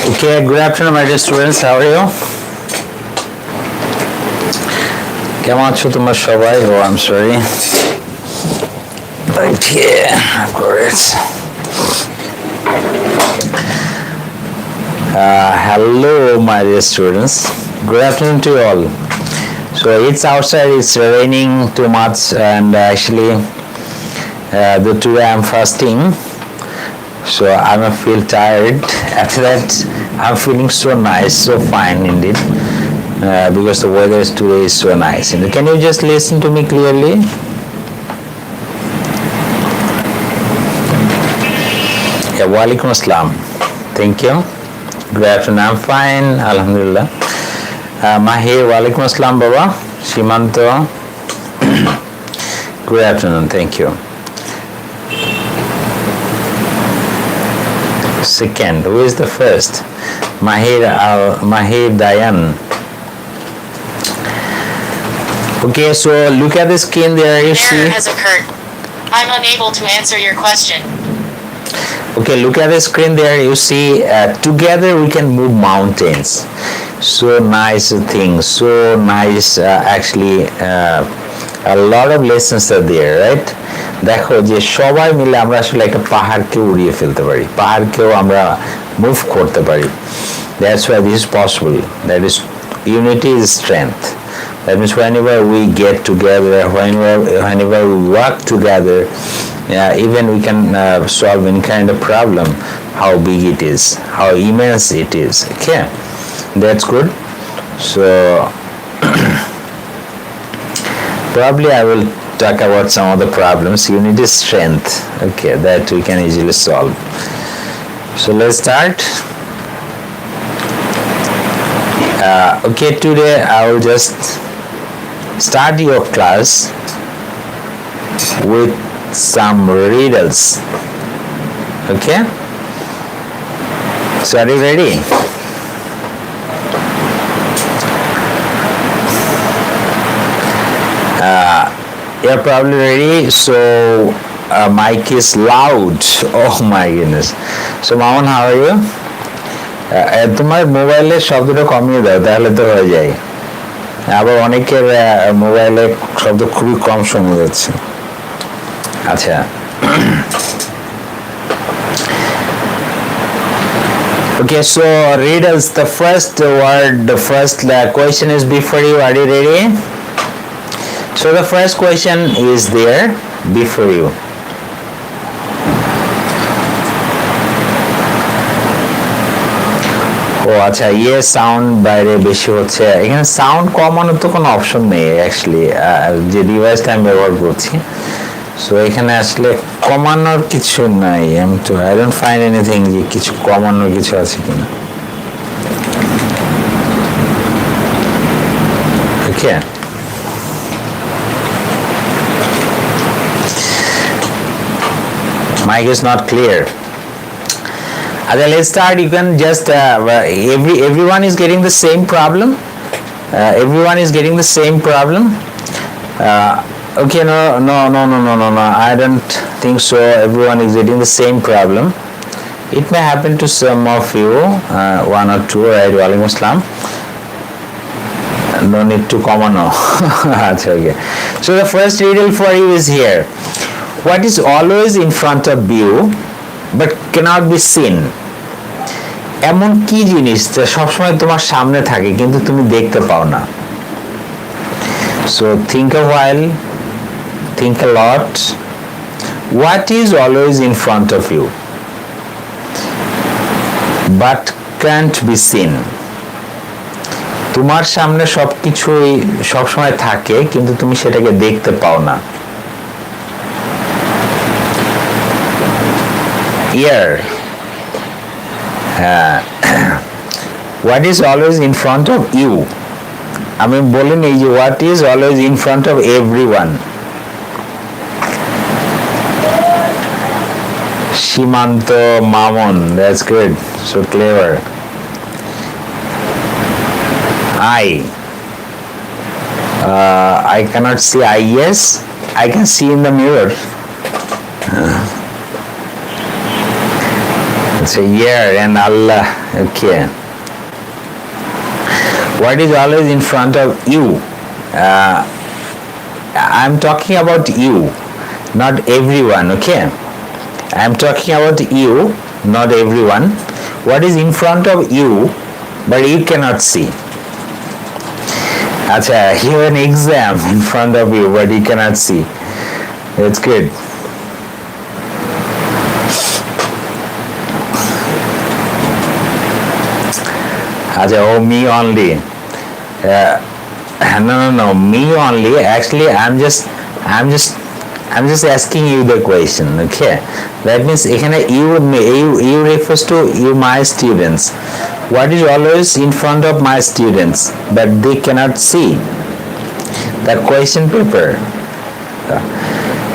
Okay, good afternoon, my dear students. How are you? কেমন আছো তোমরা সবাই? Oh, I'm sorry. Right here, of course. Hello, my dear students. Good afternoon to you all. So it's outside. It's raining too much, and actually, today I'm fasting. So I feel tired. After that, I'm feeling so nice, so fine indeed, because the weather today is so nice. And can you just listen to me clearly? Yeah, walaikum assalam. Thank you. Good afternoon. I'm fine. Alhamdulillah. Mahir, walaikum assalam, Baba. Shimanto. Good afternoon. Thank you. Second, who is the first? Mahir Dayan. Okay, so look at the screen there. You see? Error has occurred. I'm unable to answer your question. Okay, look at the screen there. You see, together we can move mountains. So nice thing. So nice. Actually, a lot of lessons are there, right? দেখো যে সবাই মিলে আমরা আসলে একটা পাহাড়কে উড়িয়ে ফেলতে পারি, পাহাড়কেও আমরা মুভ করতে পারি. That's why this is possible. That is, unity is strength. That means whenever we get together, whenever we work together, even we can solve any kind of problem, how big it is, how immense it is. Okay, that's good. So probably I will talk about some of the problems. Unity is strength. Okay, that we can easily solve. So let's start. Okay, today I will just start your class with some riddles. Okay, so are you ready? You're probably ready. So mic is loud. Oh my goodness. So Maman, how are you? তোমার মোবাইলের শব্দটা কমিয়ে দাও, তাহলে তো হয়ে যায়. আবার অনেকের মোবাইলে শব্দ খুবই কম শোনা যাচ্ছে. আচ্ছা, okay, so riddles. The first word, the first question is before you. Are you ready? So the first question is there before you. ও আচ্ছা, সাউন্ড বাইরে বেশি হচ্ছে. এখানে সাউন্ড কমানোর তো কোনো অপশন নেই অ্যাকচুয়ালি, যে ডিভাইসটা আমি ব্যবহার করছি. সো এখানে আসলে কমানোর কিছু নাই. আই ডোন্ট ফাইন্ড এনিথিং যে কিছু কমানোর কিছু আছে কিনা. ওকে, mic is not clear. Let's start. You can just everyone is getting the same problem. Everyone is getting the same problem. Okay, no. I don't think so. Everyone is getting the same problem. It may happen to some of you, one or two. Right? Walaikum assalam. No need to comment. No. That's okay. So the first riddle for you is here. What is always in front of you but cannot be seen? এমন কি জিনিস যা সবসময় তোমার সামনে থাকে কিন্তু তুমি দেখতে পাও না? So think a while, think a lot. What is always in front of you but can't be seen? তোমার সামনে সবকিছুই সবসময় থাকে কিন্তু তুমি সেটাকে দেখতে পাও না. Ear. What is always in front of you? আমি বলিনি যে what is always in front of everyone. Shimanto Mamon, that's good, so clever. I cannot see eye. Yes, I can see in the mirror. So year and Allah. Okay. What is always in front of you? I'm talking about you, not everyone. Okay. I'm talking about you, not everyone. What is in front of you, but you cannot see? Acha, you have an exam in front of you, but you cannot see. That's good. Acha, oh, me only. No, me only. Actually, I'm just asking you the question. Okay, that means you refers to you, my students. What is always in front of my students, but they cannot see? The question paper.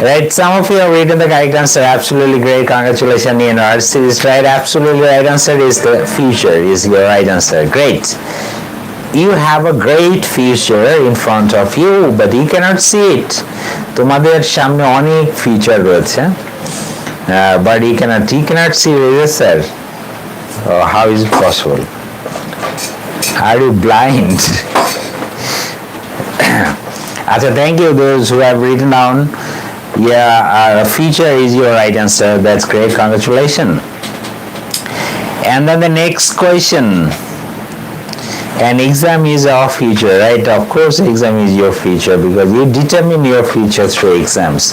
Right, some of you have written the correct answer. Absolutely great. Congratulations, University is right. Absolutely right answer is the future is your right answer. Great. You have a great future in front of you, but you cannot see it. তোমাদের সামনে অনেক future রয়েছে, but you cannot see Reza sir. How is it possible? Are you blind? Acha, thank you those who have written down. Yeah, future is your right answer. That's great. Congratulations. And then the next question. An exam is our future, right? Of course, exam is your future because you determine your future through exams.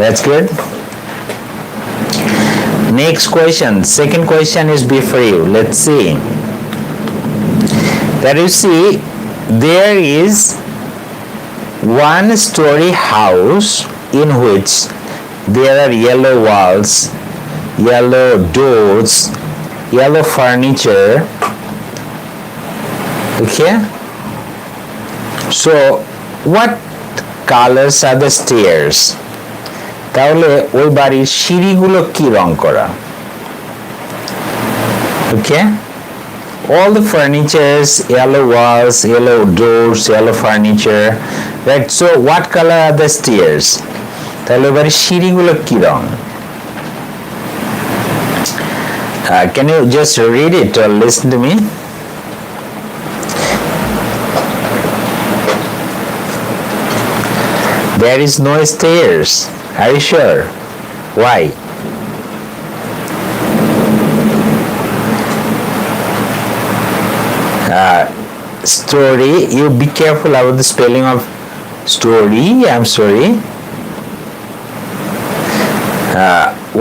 That's good. Next question. Second question is before you. Let's see. That you see, there is one-story house in which there are yellow walls, yellow doors, yellow furniture. Okay, so what colors are the stairs? তাহলে ওই বাড়ির সিঁড়িগুলো কি রং করা? Okay, all the furnitures, yellow walls, yellow doors, yellow furniture, right? So what color are the stairs? তাহলে ওই বাড়ির সিঁড়িগুলো কি রং? Can you just read it or listen to me? There is no stairs. Are you sure? Why? Story. You be careful about the spelling of story. I'm sorry.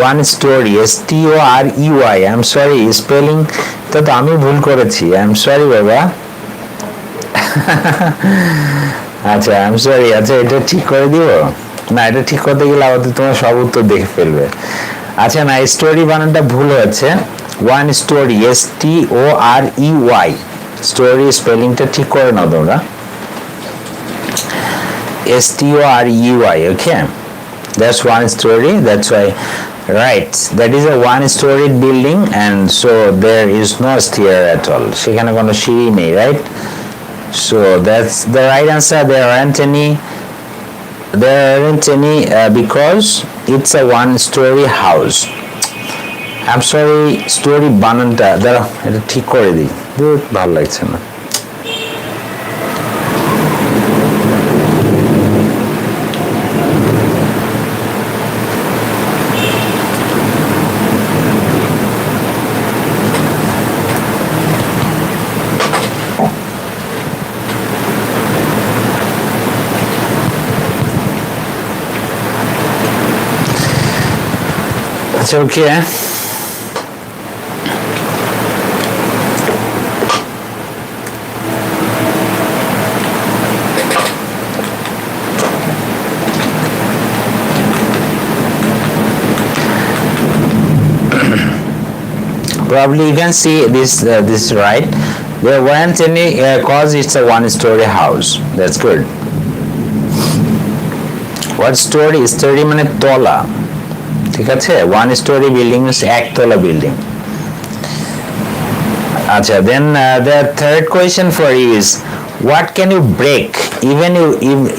One story. S-T-O-R-E-Y. I'm sorry. Spelling. তো আমি ভুল করেছি. I'm sorry, বাবা. আচ্ছা, I am sorry. আচ্ছা, এটা ঠিক করে দিব না? এটা ঠিক করতে গেলে আবার তোমার সব উত্তর দেখে ফেলবে। আচ্ছা, না, স্টোরি বানানটা ভুল হয়েছে। ওয়ান স্টোরি, S-T-O-R-E-Y, স্টোরি স্পেলিংটা ঠিক করে নাও তোমরা। S-T-O-R-E-Y, okay, that's one story. That's why, right, that is a one-storied building, and so there is no stair at all. সেখানে কোনো সিঁড়ি নেই, right? So that's the right answer. There aren't any because it's a one-story house. I'm sorry, story বানানটা দাঁড়াও, এটা ঠিক করে দিই। ভালো লাগছে না। It's okay. Probably you can see this right. There weren't any cause it's a one-story house. That's good. What story? Story মানে তলা, ঠিক আছে? One story building is একতলা building. আচ্ছা, then the third question for you is, what can you break even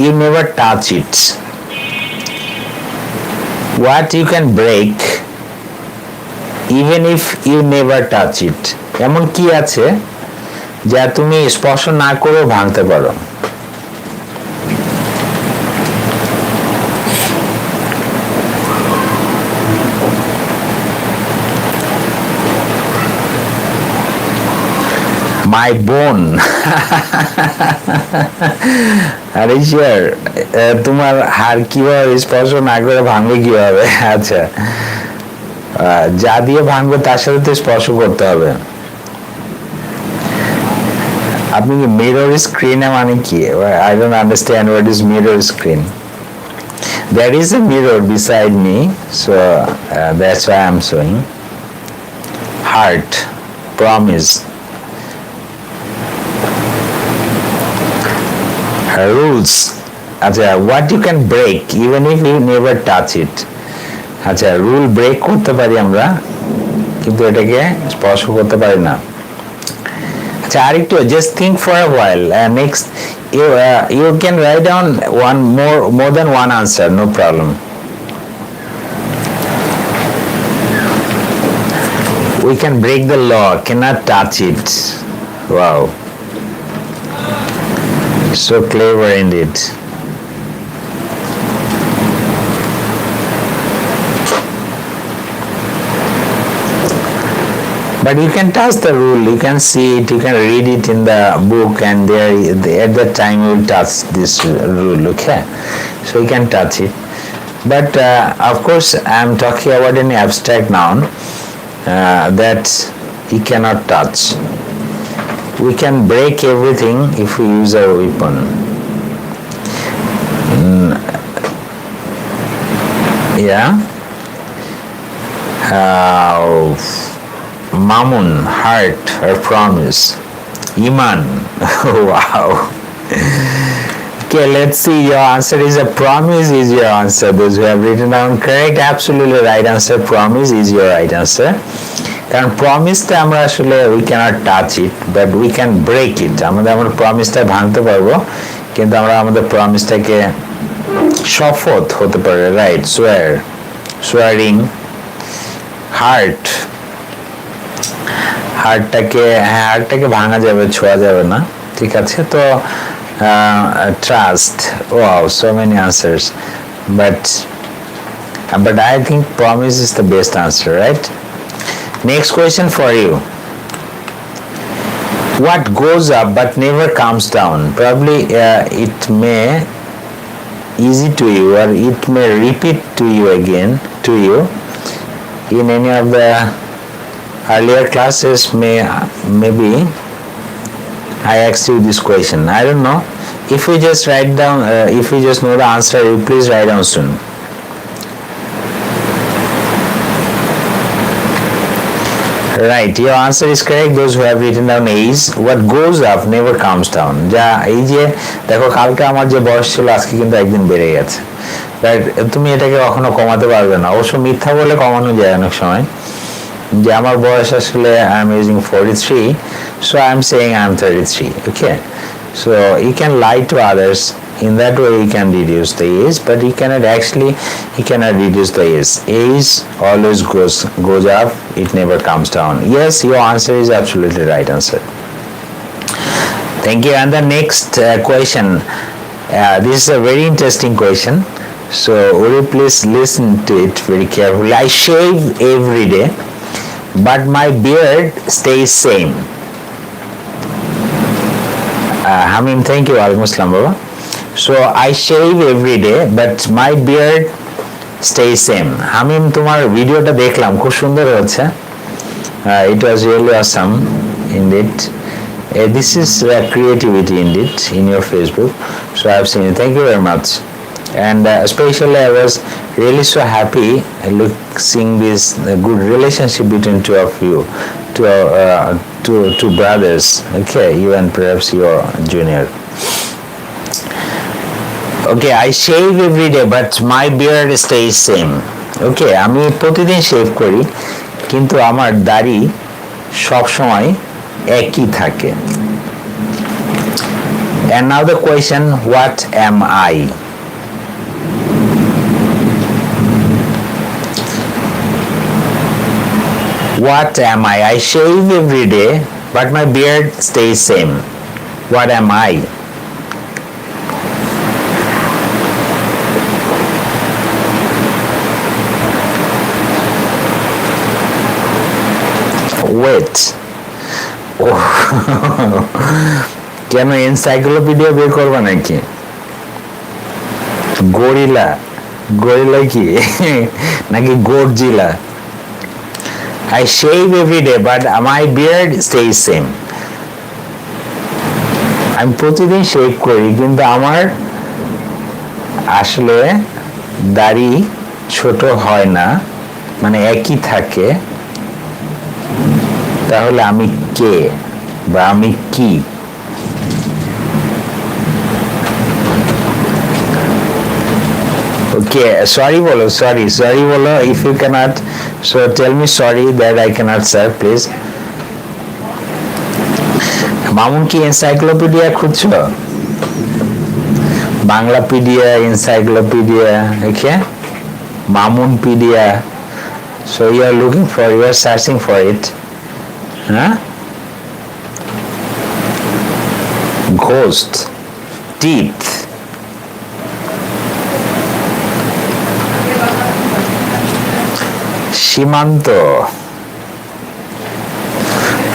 you never touch it? What you can break even if you never touch it. এমন কি আছে যা তুমি স্পর্শ না করেও ভাঙতে পারো? My bone. আরে শিওর, তোমার হাড় কিভাবে স্পর্শ না করে ভাঙবে কিভাবে? আচ্ছা, যা দিয়ে ভাঙবে তার সাথে তো স্পর্শ করতে হবে। আপনি কি মিরর স্ক্রিনে মানে কি? I don't understand what is mirror screen. There is a mirror beside me, so that's why I'm showing. Heart, promise. Rules. আচ্ছা, what you can break even if you never touch it. আচ্ছা, rule break করতে পারি আমরা, কিন্তু এটাকে স্পর্শ করতে পারি না। আচ্ছা, আরেকটু just think for a while. Next, you can write down more than one answer, no problem. We can break the law, cannot touch it. Wow. So clever indeed. But you can touch the rule, you can see it, you can read it in the book, and there at that time you will touch this rule, okay? So you can touch it. But of course I am talking about an abstract noun that you cannot touch. We can break everything if we use a weapon. Yeah. Mamun, heart or promise. Iman. Wow. Okay, let's see. Your answer is a promise is your answer. Those who have written down correct, absolutely right answer. Promise is your right answer. কারণ প্রমিসটা আমরা আসলে we can't touch it, but we can break it. আমরা প্রমিসটা ভাঙতে পারবো, কিন্তু আমরা আমাদের প্রমিসটাকে শপথ হতে পারে, রাইট? সোয়ারিং। হার্টটাকে ভাঙা যাবে, ছোঁয়া যাবে না, ঠিক আছে? তো trust. Wow, so many answers, but I think promise is the best answer, right? Next question for you. What goes up but never comes down? Probably it may easy to you, or it may repeat to you again in any of the earlier classes. Maybe I asked you this question. I don't know. If you just write down, if you just know the answer, you please write down soon. Right, your answer is correct. Those who have written down A's, what goes up never comes down. যা এই যে দেখো, কালকে আমার যে বয়স ছিল আজকে কিন্তু একদিন বেড়ে গেছে, রাইট? তুমি এটাকে কখনো কমাতে পারবে না। অবশ্য মিথ্যা বলে কমানো যায় অনেক সময়, যে আমার বয়স আসলে I am using 43, so I am saying I am 33. Okay, so you can lie to others. In that way you can reduce the age, but you cannot reduce the age. Age always goes up, it never comes down. Yes, your answer is absolutely right answer. Thank you. And the next question, this is a very interesting question, so will you please listen to it very carefully. I shave every day but my beard stays same. Hamim, thank you. Alaikum assalam, Baba. So I shave every day but my beard stays same. Hamim, তোমার ভিডিওটা দেখলাম, খুব সুন্দর হচ্ছে। It was really awesome indeed. This is creativity indeed in your Facebook, so I have seen it. Thank you very much. And especially I was really so happy seeing this good relationship between two of you, two brothers. Okay, you and perhaps your junior. Okay, I shave every day but my beard stays same. Okay, আমি প্রতিদিন shave করি কিন্তু আমার দাড়ি সব সময় একই থাকে. And now the question, what am I? What am I? I shave every day, but my beard stays same. What am I? Wait. Oh. কেন এনসাইক্লোপিডিয়া বের করবা নাকি? গরিলা, গরিলা কি নাকি গরজিলা? I shave every day, but my beard stays same. আমি প্রতিদিন shave করি, কিন্তু আমার আসলে দাড়ি ছোট হয় না, মানে একই থাকে। তাহলে আমি কে বা আমি কি? Okay, sorry bolo, sorry bolo. If you cannot, so tell me sorry that I cannot serve, please. Mamun কি এনসাইক্লোপিডিয়া খুঁজছো? Banglapedia, encyclopedia, okay? Mamunpedia. So you are looking for, you are searching for it, huh? Ghost, teeth. Shimanto.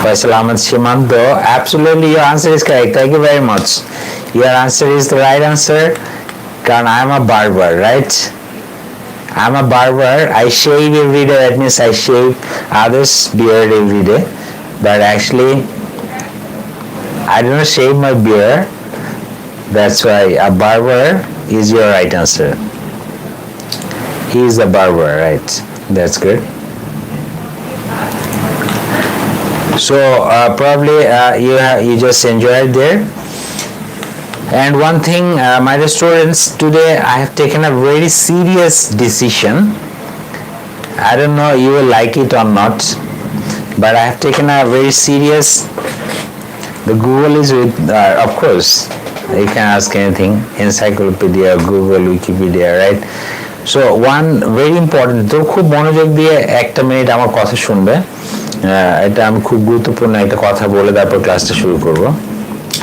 Faisal Ahmed Shimanto. Absolutely, your answer is correct. Thank you very much. Your answer is the right answer. Because I am a barber, right? I am a barber. I shave every day. That means I shave others' beard every day. But actually, I do not shave my beard. That's why a barber is your right answer. He is a barber, right? That's good. So probably you just enjoyed there. And one thing, my students, today I have taken a very serious decision. I don't know you will like it or not, but I have taken a very serious. The Google is with, of course, you can ask anything, encyclopedia, Google, Wikipedia, right? So one very important, তো খুব মনোযোগ দিয়ে একটা minute আমার কথা শুনবে। এটা আমি খুব গুরুত্বপূর্ণ একটা কথা বলে তারপর ক্লাসটা শুরু করব।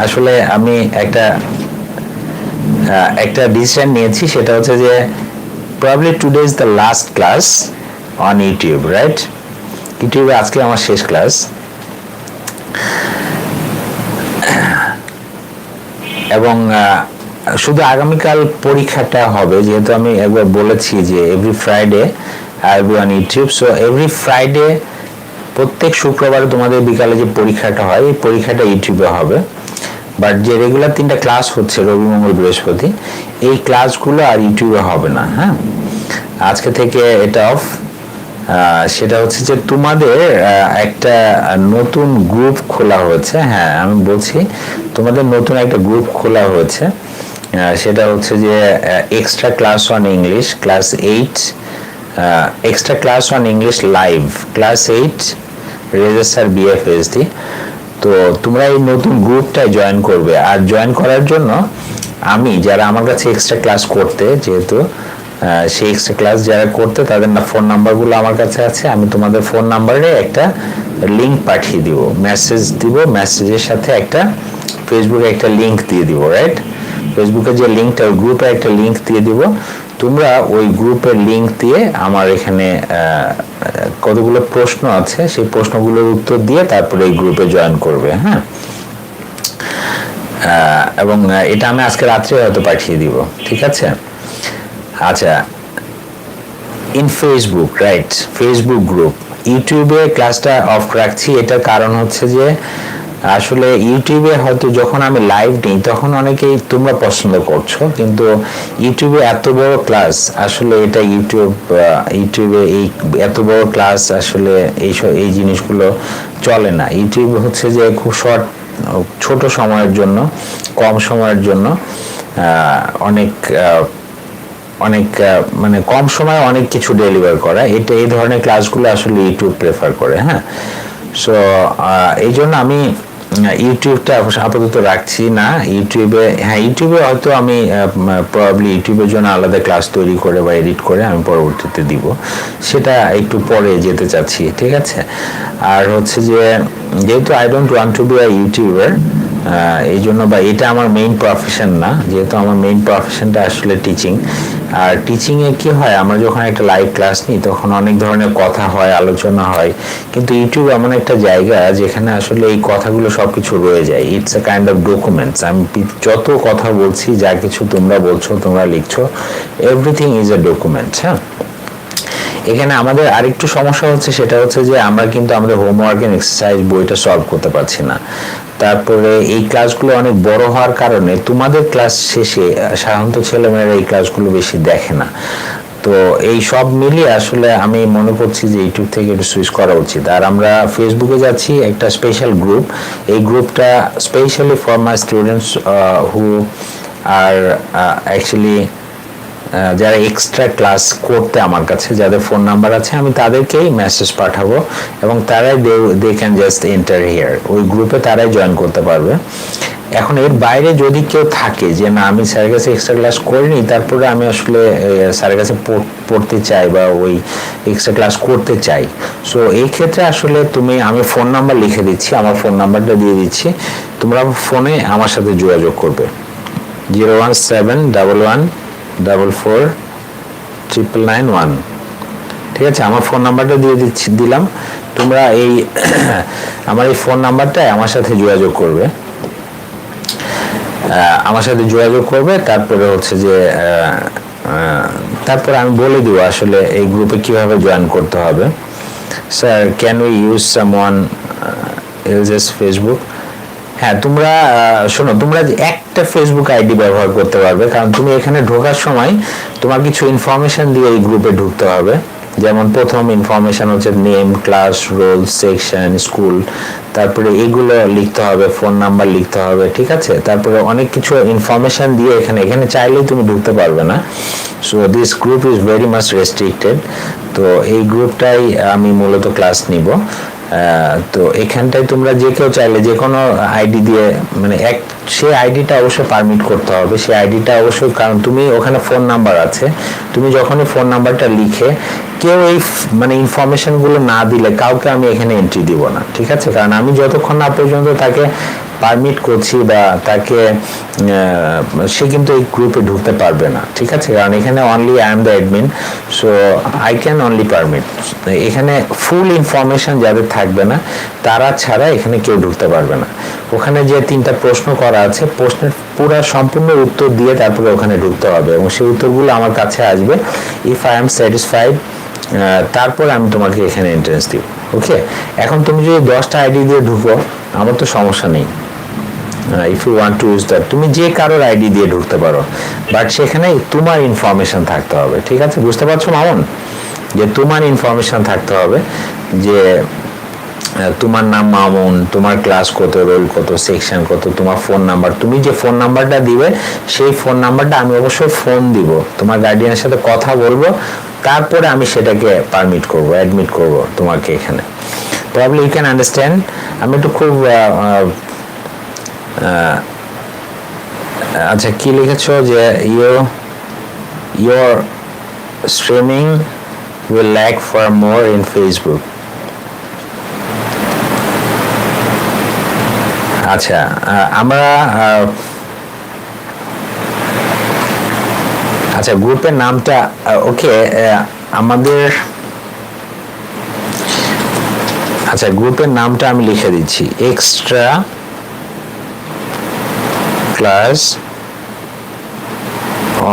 আসলে আমি একটা ডিসিশন নিয়েছি, সেটা হচ্ছে যে probably today is the last class on YouTube, right? ইউটিউবে আজকে আমার শেষ ক্লাস, এবং শুধু আগামীকাল পরীক্ষাটা হবে, যেহেতু আমি একবার বলেছি যে every Friday I will be on YouTube. So every Friday প্রত্যেক শুক্রবারে তোমাদের বিকালে যে পরীক্ষাটা হয়, এই পরীক্ষাটা ইউটিউবে হবে। বাট যে রেগুলার 3টা ক্লাস হচ্ছে রবি, মঙ্গল, বৃহস্পতি, এই ক্লাসগুলো আর ইউটিউবে হবে না। হ্যাঁ, আজকে থেকে এটা অফ। সেটা হচ্ছে যে তোমাদের একটা নতুন গ্রুপ খোলা হয়েছে। হ্যাঁ, আমি বলছি তোমাদের নতুন একটা গ্রুপ খোলা হয়েছে। সেটা হচ্ছে যে extra class on English, class 8, extra class on English live, class 8 Reza sir BFSD। তো তোমরা এই নতুন গ্রুপটায় জয়েন করবে। আর জয়েন করার জন্য আমি, যারা আমার কাছে এক্সট্রা ক্লাস করতে, যেহেতু সেই এক্সট্রা ক্লাস যারা করতে, তাদের ফোন নাম্বারগুলো আমার কাছে আছে, আমি তোমাদের ফোন নাম্বারে একটা লিঙ্ক পাঠিয়ে দিব, মেসেজ দিব, মেসেজের সাথে একটা ফেসবুকে একটা লিঙ্ক দিয়ে দিব, রাইট? ফেসবুকে যে লিঙ্কটা, ওই গ্রুপে একটা লিঙ্ক দিয়ে দিব। তোমরা ওই গ্রুপের লিঙ্ক দিয়ে আমার এখানে কতগুলো প্রশ্ন আছে, সেই প্রশ্নগুলোর উত্তর দিয়ে তারপরে এই গ্রুপে জয়েন করবে। হ্যাঁ, এবং এটা আমি আজকে রাত্রে হয়তো পাঠিয়ে দিব, ঠিক আছে? আচ্ছা, in Facebook, right, Facebook group. ইউটিউবে ক্লাসটা অফ রাখছি, এটার কারণ হচ্ছে যে আসলে ইউটিউবে হয়তো যখন আমি লাইভ নিই তখন অনেকেই তোমরা পছন্দ করছো, কিন্তু ইউটিউবে এত বড় ক্লাস, আসলে এটা ইউটিউবে এই এত বড় ক্লাস আসলে এই জিনিসগুলো চলে না। ইউটিউব হচ্ছে যে খুব ছোট সময়ের জন্য, কম সময়ের জন্য অনেক মানে কম সময়ে অনেক কিছু ডেলিভার করা, এই ধরনের ক্লাসগুলো আসলে ইউটিউব প্রেফার করে। হ্যাঁ, সো এই জন্য আমি ইউটিউবটা আপাতত রাখছি না। ইউটিউবে, হ্যাঁ ইউটিউবে হয়তো আমি প্রবাবলি ইউটিউবের জন্য আলাদা ক্লাস তৈরি করে বা এডিট করে আমি পরবর্তীতে দিব, সেটা একটু পরে যেতে চাচ্ছি, ঠিক আছে। আর হচ্ছে যে যেহেতু I don't want to be a YouTuber, এই জন্য, বা এটা আমার মেইন প্রফেশন না, যেহেতু আমার মেইন প্রফেশনটা আসলে টিচিং। আর টিচিংয়ে কি হয়, আমরা যখন একটা লাইভ ক্লাস নিই তখন অনেক ধরনের কথা হয়, আলোচনা হয়, কিন্তু ইউটিউব এমন একটা জায়গা যেখানে আসলে এই কথাগুলো সব কিছু রয়ে যায়। It's a kind of documents. আমি যত কথা বলছি, যা কিছু তোমরা বলছো, তোমরা লিখছো, এভরিথিং ইজ এ ডকুমেন্ট। হ্যাঁ, এখানে আমাদের আরেকটু সমস্যা হচ্ছে, সেটা হচ্ছে যে আমরা কিন্তু আমাদের হোমওয়ার্ক এন্ড এক্সারসাইজ বইটা সলভ করতে পারছি না। তারপরে এই ক্লাসগুলো অনেক বড় হওয়ার কারণে তোমাদের ক্লাস শেষে সাধারণত ছেলেমেয়েরা এই ক্লাসগুলো বেশি দেখে না। তো এই সব মিলিয়ে আসলে আমি মনে করছি যে ইউটিউব থেকে একটু সুইচ করা উচিত। আর আমরা ফেসবুকে যাচ্ছি, একটা স্পেশাল গ্রুপ, এই গ্রুপটা specially for my students who are actually যারা এক্সট্রা ক্লাস করতে আমার কাছে যাদের ফোন নাম্বার আছে, আমি তাদেরকেই মেসেজ পাঠাবো এবং তারাই they can just enter here, ওই গ্রুপে তারাই জয়েন করতে পারবে। এখন এর বাইরে যদি কেউ থাকে যে না আমি স্যারের কাছে এক্সট্রা ক্লাস করিনি, তারপরে আমি আসলে স্যারের কাছে পড়তে চাই বা ওই এক্সট্রা ক্লাস করতে চাই, সো এই ক্ষেত্রে আসলে আমি ফোন নাম্বার লিখে দিচ্ছি, আমার ফোন নাম্বারটা দিয়ে দিচ্ছি, তোমরা ফোনে আমার সাথে যোগাযোগ করবে 01711449991। ঠিক আছে, আমার ফোন নাম্বারটা দিয়ে দিলাম, তোমরা এই আমার এই ফোন নাম্বারটায় আমার সাথে যোগাযোগ করবে, তারপরে হচ্ছে যে তারপরে আমি বলে দিব আসলে এই গ্রুপে কিভাবে জয়েন করতে হবে। Sir, can we use someone else's Facebook? হ্যাঁ, তোমরা শোনো, তোমরা একটা ফেসবুক আইডি ব্যবহার করতে পারবে, কারণ তুমি এখানে ঢোকার সময় তোমার কিছু ইনফরমেশন দিয়ে এই গ্রুপে ঢুকতে হবে। যেমন প্রথম ইনফরমেশন হচ্ছে name, class, roll, section, school, তারপরে এগুলো লিখতে হবে, ফোন নাম্বার লিখতে হবে, ঠিক আছে। তারপরে অনেক কিছু ইনফরমেশন দিয়ে এখানে চাইলেই তুমি ঢুকতে পারবে না। So this group is very much restricted. তো এই গ্রুপটাই আমি মূলত ক্লাস নিব। তো এখানটায় তোমরা যে কেউ চাইলে যে কোনো আইডি দিয়ে, মানে সেই আইডিটা অবশ্যই পারমিট করতে হবে, সেই আইডিটা অবশ্যই, কারণ তুমি ওখানে ফোন নাম্বার আছে, তুমি যখনই ফোন নাম্বারটা লিখে কেউ এই মানে ইনফরমেশনগুলো না দিলে কাউকে আমি এখানে এন্ট্রি দিব না, ঠিক আছে। কারণ আমি যতক্ষণ না পর্যন্ত তাকে পারমিট করছি বা তাকে সে কিন্তু এই গ্রুপে ঢুকতে পারবে না, ঠিক আছে। কারণ এখানে only I am the admin, so I can only permit. এখানে ফুল ইনফরমেশন যাদের থাকবে না তারা ছাড়া এখানে কেউ ঢুকতে পারবে না। ওখানে যে 3টা প্রশ্ন করা আছে, প্রশ্নের পুরো সম্পূর্ণ উত্তর দিয়ে তারপরে ওখানে ঢুকতে হবে এবং সেই উত্তরগুলো আমার কাছে আসবে। ইফ আই এম স্যাটিসফাইড, তারপর আমি তোমাকে এখানে এন্ট্রেন্স দিব। ওকে, এখন তুমি যদি 10টা আইডি দিয়ে ঢুকো আমার তো সমস্যা নেই। If you want to use that, তুমি যে কারোর আইডি দিয়ে ঢুকতে পারো, বাট সেখানে তোমার ইনফরমেশন থাকতে হবে, ঠিক আছে। বুঝতে পারছো মামুন, যে তোমার ইনফরমেশন থাকতে হবে, যে তোমার নাম মামুন, তোমার ক্লাস কত, রোল কত, সেকশন কত, তোমার ফোন নাম্বার, তুমি যে ফোন নাম্বারটা দিবে সেই ফোন নাম্বারটা আমি অবশ্যই ফোন দিব, তোমার গার্ডিয়ানের সাথে কথা বলবো, তারপরে আমি সেটাকে পারমিট করব, অ্যাডমিট করব তোমাকে এখানে। Probably you can understand. আমি একটু খুব আচ্ছা, কি লিখেছো যে your streaming will lag for more in Facebook। আচ্ছা, আমরা আচ্ছা গ্রুপের নামটা ওকে আমাদের, আচ্ছা গ্রুপের নামটা আমি লিখে দিচ্ছি, extra class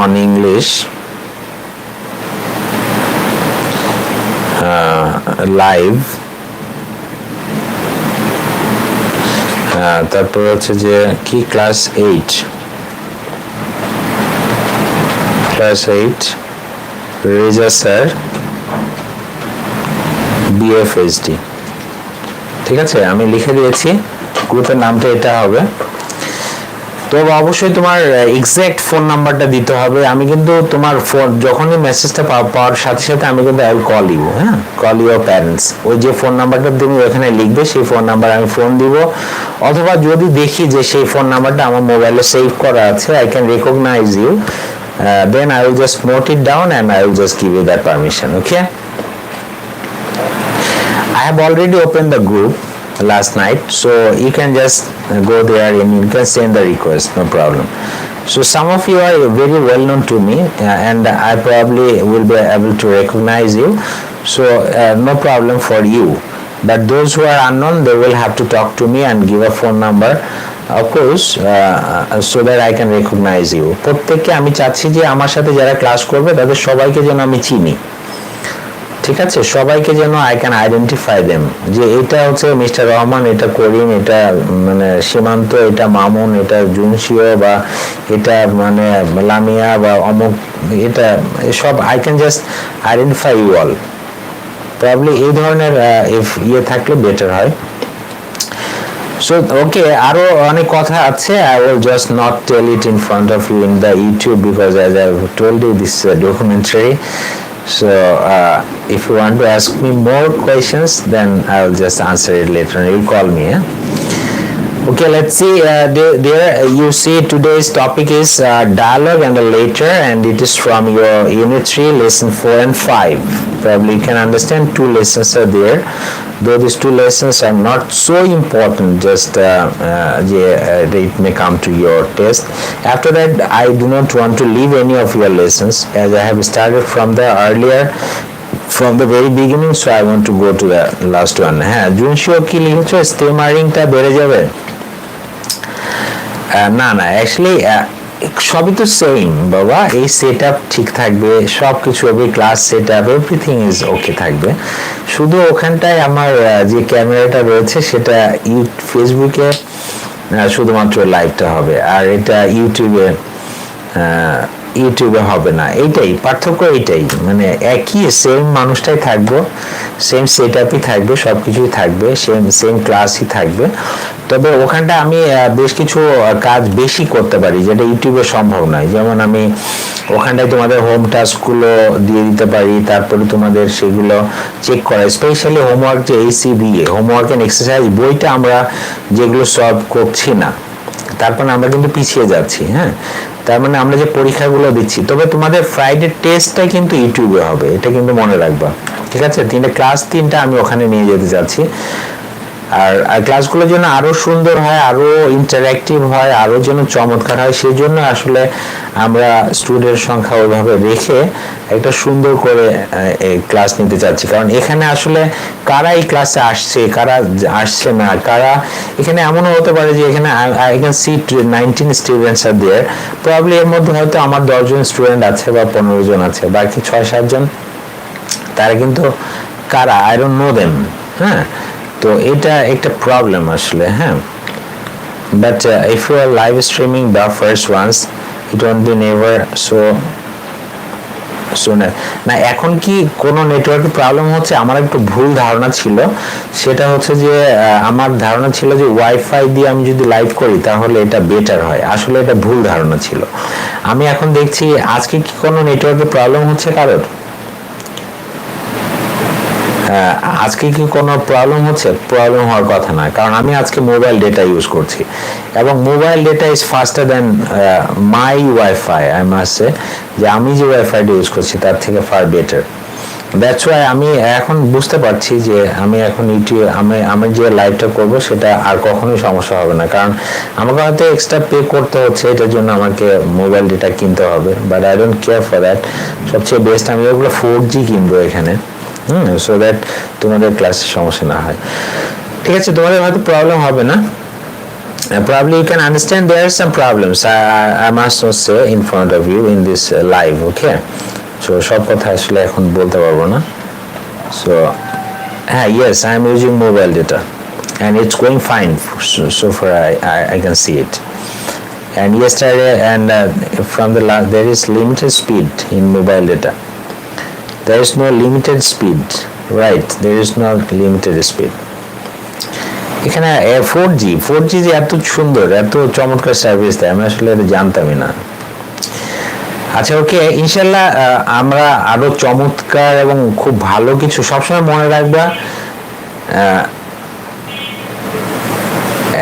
on English live, তারপর হচ্ছে যে কি ক্লাস 8 রেজা স্যার BFSD, ঠিক আছে। আমি লিখে দিয়েছি, গ্রুপের নামটা এটা হবে। তো অবশ্যই তোমার এক্সাক্ট ফোন নাম্বারটা দিতে হবে। আমি কিন্তু তোমার ফোন যখনই মেসেজটা পাওয়ার সাথে সাথে আমি কিন্তু আই উইল কল ইউ, হ্যাঁ, কল ইউর প্যারেন্টস। ওই যে ফোন নাম্বারটা তুমি ওখানে লিখবে, সেই ফোন নাম্বার আমি ফোন দিব। অথবা যদি দেখি যে সেই ফোন নাম্বারটা আমার মোবাইলে সেভ করা আছে, I can recognise you, then I will just note it down and I will just give you that permission. Okay, I have already opened the group last night, so you can just go there and you can send the request, no problem. So some of you are very well known to me, and I probably will be able to recognize you, so no problem for you. But those who are unknown, they will have to talk to me and give a phone number, of course, so that I can recognize you. প্রত্যেককে আমি চাচ্ছি যে আমার সাথে যারা class করবে তাদের সবাইকে যেন আমি চিনি, ঠিক আছে, সবাইকে যেন আই ক্যান আইডেন্টিফাই দেম, যে এটা হচ্ছে মিস্টার রহমান, এটা করিম, এটা মানে সীমান্ত, এটা মামুন, এটা জুনসিও, বা এটা মানে লামিয়া বা অমুক, এটা সব I can just identify you all. Probably এই ধরনের ইয়ে থাকলে বেটার হয়। So okay, আরো অনেক কথা আছে, I will just not tell it in front of you in the YouTube, because as I've told you, this is a documentary. So if you want to ask me more questions, then I will just answer it later on. You call me. Okay, let's see. There you see today's topic is dialogue and the later, and it is from your Unit-3, Lesson-4 and 5. Probably you can understand 2 lessons are there, though these 2 lessons are not so important, just it may come to your test. After that, I do not want to leave any of your lessons, as I have started from the earlier, from the very beginning, so I want to go to the last one. হ্যাঁ, জুনশিও কি লিখেছো, স্টেমারিংটা বেড়ে যাবে? না actually সবই তো same বাবা, এই সেট আপ ঠিক থাকবে, সব কিছু হবে, class set up everything is okay থাকবে। শুধু ওখানটায় আমার যে ক্যামেরাটা রয়েছে সেটা ফেসবুকে শুধুমাত্র লাইভটা হবে, আর এটা ইউটিউবে হবে না। এইটাই পার্থক্য, এইটাই মানে একই সেম মানুষটাই থাকবো, সেম সেট আপই থাকবে, সব কিছুই থাকবে, সেম ক্লাসই থাকবে। তবে ওখানটা আমি বেশ কিছু কাজ বেশি করতে পারি যেটা ইউটিউবে সম্ভব নয়। যেমন আমি ওখানটায় তোমাদের হোম টাস্কগুলো দিয়ে দিতে পারি, তারপরে তোমাদের সেগুলো চেক করা, স্পেশালি হোমওয়ার্ক, যে ACBA হোমওয়ার্ক অ্যান্ড এক্সারসাইজ বইটা আমরা যেগুলো সলভ করছি না, তারপর আমরা কিন্তু পিছিয়ে যাচ্ছি। হ্যাঁ, তার মানে আমরা যে পরীক্ষাগুলো দিচ্ছি, তবে তোমাদের ফ্রাইডে টেস্টটা কিন্তু ইউটিউবে হবে, এটা কিন্তু মনে রাখবা, ঠিক আছে? ক্লাস 3টা আমি ওখানে নিয়ে যেতে চাচ্ছি। আর ক্লাসগুলো যেন আরো সুন্দর হয়, আরো ইন্টারঅ্যাক্টিভ হয়, আরো যেন চমৎকার হয়, সেই জন্য আসলে আমরা স্টুডেন্ট সংখ্যা ওইভাবে রেখে একটা সুন্দর করে ক্লাস নিতে চাচ্ছি। কারণ এখানে আসলে কারা এই ক্লাসে আসছে, কারা আসছে না, কারা এখানে এমনও হতে পারে যে এখানে I can see 19 students are there, probably এর মধ্যে হয়তো আমার 10 জন স্টুডেন্ট আছে বা 15 জন আছে, বাকি 6-7 জন তারা কিন্তু কারা, আই ডোন্ট নো দেম। হ্যাঁ, তো এটা একটা প্রবলেম আসলে। হ্যাঁ, but if you are live streaming the first ones, it won't be never so শুনে না। এখন কি কোনো নেটওয়ার্কের প্রবলেম হচ্ছে? আমার একটু ভুল ধারণা ছিল, সেটা হচ্ছে যে আমার ধারণা ছিল যে ওয়াইফাই দিয়ে আমি যদি লাইভ করি তাহলে এটা বেটার হয়, আসলে এটা ভুল ধারণা ছিল। আমি এখন দেখছি আজকে কি কোনো নেটওয়ার্কের প্রবলেম হচ্ছে কারোর? আজকে কি কোনো প্রবলেম হচ্ছে? প্রবলেম হওয়ার কথা না, কারণ আমি আজকে মোবাইল ডেটা ইউজ করছি এবং mobile data is faster than my wifi. I must say যে আমি যে ওয়াইফাইটা ইউজ করছি তার থেকে ফার বেটার। দ্যাটস ওয়াই আমি এখন বুঝতে পারছি যে আমি এখন আমি যে লাইভটা করব সেটা আর কখনোই সমস্যা হবে না, কারণ আমাকে হয়তো এক্সট্রা পে করতে হচ্ছে, এটার জন্য আমাকে মোবাইল ডেটা কিনতে হবে, but I don't care for that. সবচেয়ে বেস্ট আমি ওগুলো 4G কিনবো এখানে, so that তোমাদের ক্লাসে সমস্যা না হয়। ঠিক আছে, তোমাদের হয়তো প্রবলেম হবে না। Probably you can understand there are some problems. I must not say in front of you in this live, okay? So সব কথা আসলে এখন বলতে পারবো না। So yes, I am using mobile data and it's going fine so far. I can see it. And yesterday and from the last, there is limited speed in mobile data. There is no limited speed, right? There is no limited speed. এখানে 4G যে এত সুন্দর, এত চমৎকার service দেয়, আমি আসলে এটা জানতামই না। আচ্ছা, ওকে, ইনশাল্লাহ আমরা আরো চমৎকার এবং খুব ভালো কিছু, সবসময় মনে রাখবা,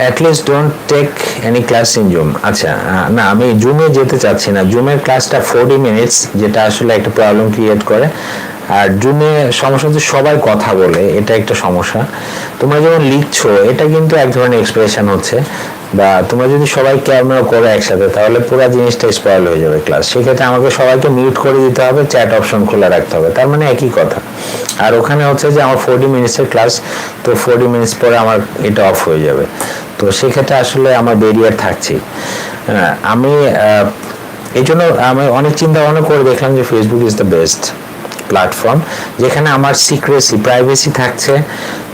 at least don't take any class in Zoom. আচ্ছা, না, আমি জুমে যেতে চাচ্ছি না। জুমের ক্লাসটা 40 মিনিটস, যেটা আসলে একটা প্রবলেম ক্রিয়েট করে। আর জুমে সমস্যা হচ্ছে সবাই কথা বলে, এটা একটা সমস্যা। তোমরা যখন লিখছো, এটা কিন্তু এক ধরনের এক্সপ্রেশন হচ্ছে, বা তোমরা যদি সবাই ক্যামেরা করো একসাথে, তাহলে পুরো জিনিসটা স্পয়েল হয়ে যাবে ক্লাস। সেক্ষেত্রে আমাকে সবাইকে মিউট করে দিতে হবে, চ্যাট অপশন খোলা রাখতে হবে, তার মানে একই কথা। আর ওখানে হচ্ছে যে আমার 40 মিনিটসের ক্লাস, তো 40 মিনিটস পরে আমার এটা অফ হয়ে যাবে। তো সেক্ষেত্রে আসলে আমার ব্যারিয়ার থাকছে। আমি এই জন্য আমি অনেক চিন্তা ভাবনা করে দেখলাম যে Facebook is the best platform, যেখানে আমার সিক্রেসি, প্রাইভেসি থাকছে,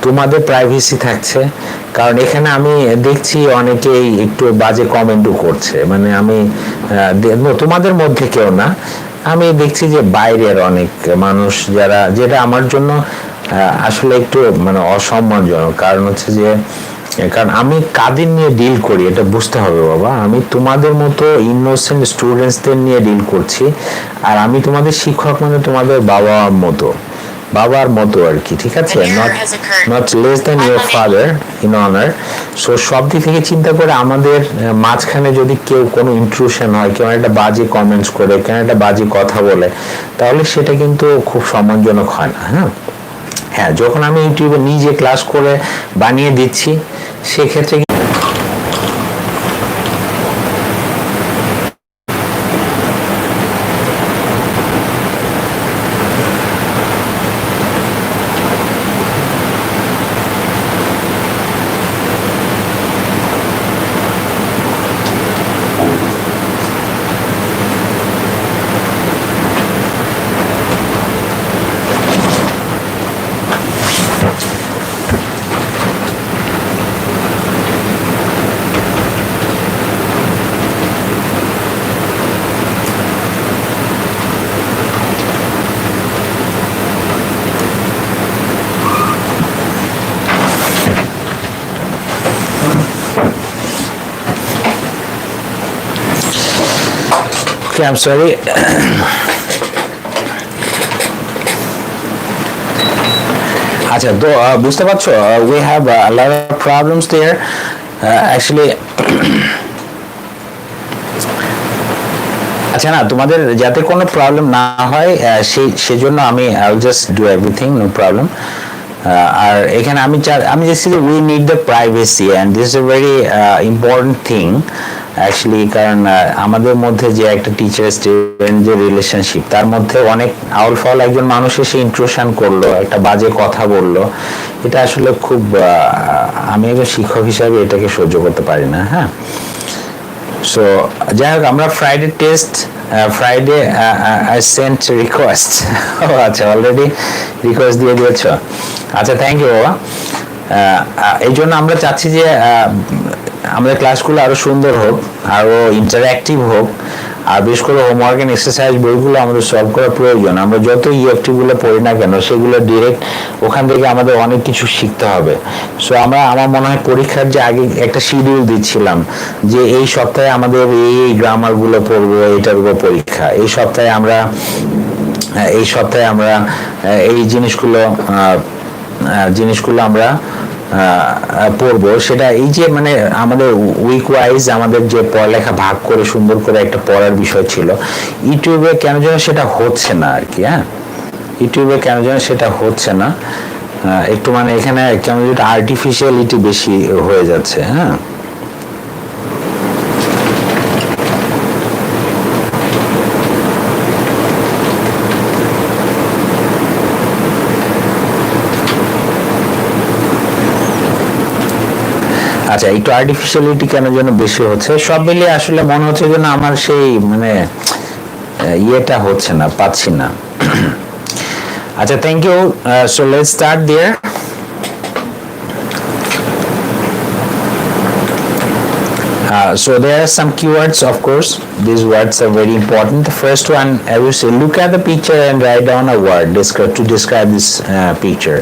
তোমাদের প্রাইভেসি থাকছে। কারণ এখানে আমি দেখছি অনেকেই একটু বাজে কমেন্টও করছে, মানে আমি তোমাদের মধ্যে কেউ না, আমি দেখছি যে বাইরের অনেক মানুষ যারা, যেটা আমার জন্য আসলে একটু মানে অসম্মানজনক। কারণ হচ্ছে যে, কারণ আমি কাদের নিয়ে ডিল করি এটা বুঝতে হবে বাবা। আমি তোমাদের মতো ইনোসেন্ট স্টুডেন্টসদের নিয়ে ডিল করছি, আর আমি তোমাদের শিক্ষক, মানে তোমাদের বাবার মতো আর কি, ঠিক আছে? Not less than your father in honour. So সব দিক থেকে চিন্তা করে আমাদের মাঝখানে যদি কেউ কোনো ইন্ট্রুশন হয়, কেউ একটা বাজে কমেন্টস করে, কেউ একটা বাজে কথা বলে, তাহলে সেটা কিন্তু খুব সম্মানজনক হয় না। হ্যাঁ, যখন আমি ইউটিউবে নিজে ক্লাস করে বানিয়ে দিচ্ছি, সেক্ষেত্রে I'm sorry. আচ্ছা, তো বুঝতে পারছো, we have a lot of problems there actually. আচ্ছা, না, তোমাদের যাতে কোনো প্রবলেম না হয় সেজন্য আমি I'll just do everything, no problem. আর এখানে আমি দেখছি যে we need the privacy and this is a very important thing actually, কারণ আমাদের মধ্যে যে একটা টিচার স্টুডেন্ট যে রিলেশনশিপ, তার মধ্যে অনেক আউল ফাউল একজন মানুষ এসে ইন্ট্রুশন করলো, একটা বাজে কথা বললো, এটা আসলে খুব, আমি একজন শিক্ষক হিসাবে এটাকে সহ্য করতে পারি না। হ্যাঁ, সো যাই হোক, আমরা Friday test, Friday I sent request. ও আচ্ছা, অলরেডি রিকোয়েস্ট দিয়ে দিয়েছ। আচ্ছা, থ্যাংক ইউ বাবা। এই জন্য আমরা চাচ্ছি যে আমাদের ক্লাসগুলো আরো সুন্দর হোক, আরো ইন্টারঅ্যাক্টিভ হোক, আর বিশেষ করে হোমওয়ার্ক এন্ড এক্সারসাইজ বইগুলো আমাদের সলভ করা প্রয়োজন। আমরা যত ইএফটি গুলো পড়ি না কেন, সেগুলো ডিরেক্ট ওখান থেকে আমাদের অনেক কিছু শিখতে হবে। সো আমার মনে হয় পরীক্ষার যে আগে একটা শিডিউল দিচ্ছিলাম যে এই সপ্তাহে আমাদের এই গ্রামার গুলো পড়বো, এটার উপর পরীক্ষা, এই সপ্তাহে আমরা এই জিনিসগুলো আমরা পড়বো। সেটা এই যে মানে আমাদের উইক ওয়াইজ আমাদের যে পড়ালেখা ভাগ করে সুন্দর করে একটা পড়ার বিষয় ছিল, ইউটিউবে কেন যেন সেটা হচ্ছে না আর কি। হ্যাঁ, ইউটিউবে কেন যেন সেটা হচ্ছে না, একটু মানে এখানে কেন যেন আর্টিফিশিয়ালিটি বেশি হয়ে যাচ্ছে। হ্যাঁ, আচ্ছা, একটু আর্টিফিশিয়ালিটি কেন যেন বেশি হচ্ছে, সব মিলিয়ে আসলে মনে হচ্ছে যেন আমার সেই মানে ইয়েটা হচ্ছে না, পাচ্ছি না। আচ্ছা, thank you. So let's start there. So there are some keywords, of course. These words are very important. The first one, I will say, look at the picture and write down a word to describe this picture.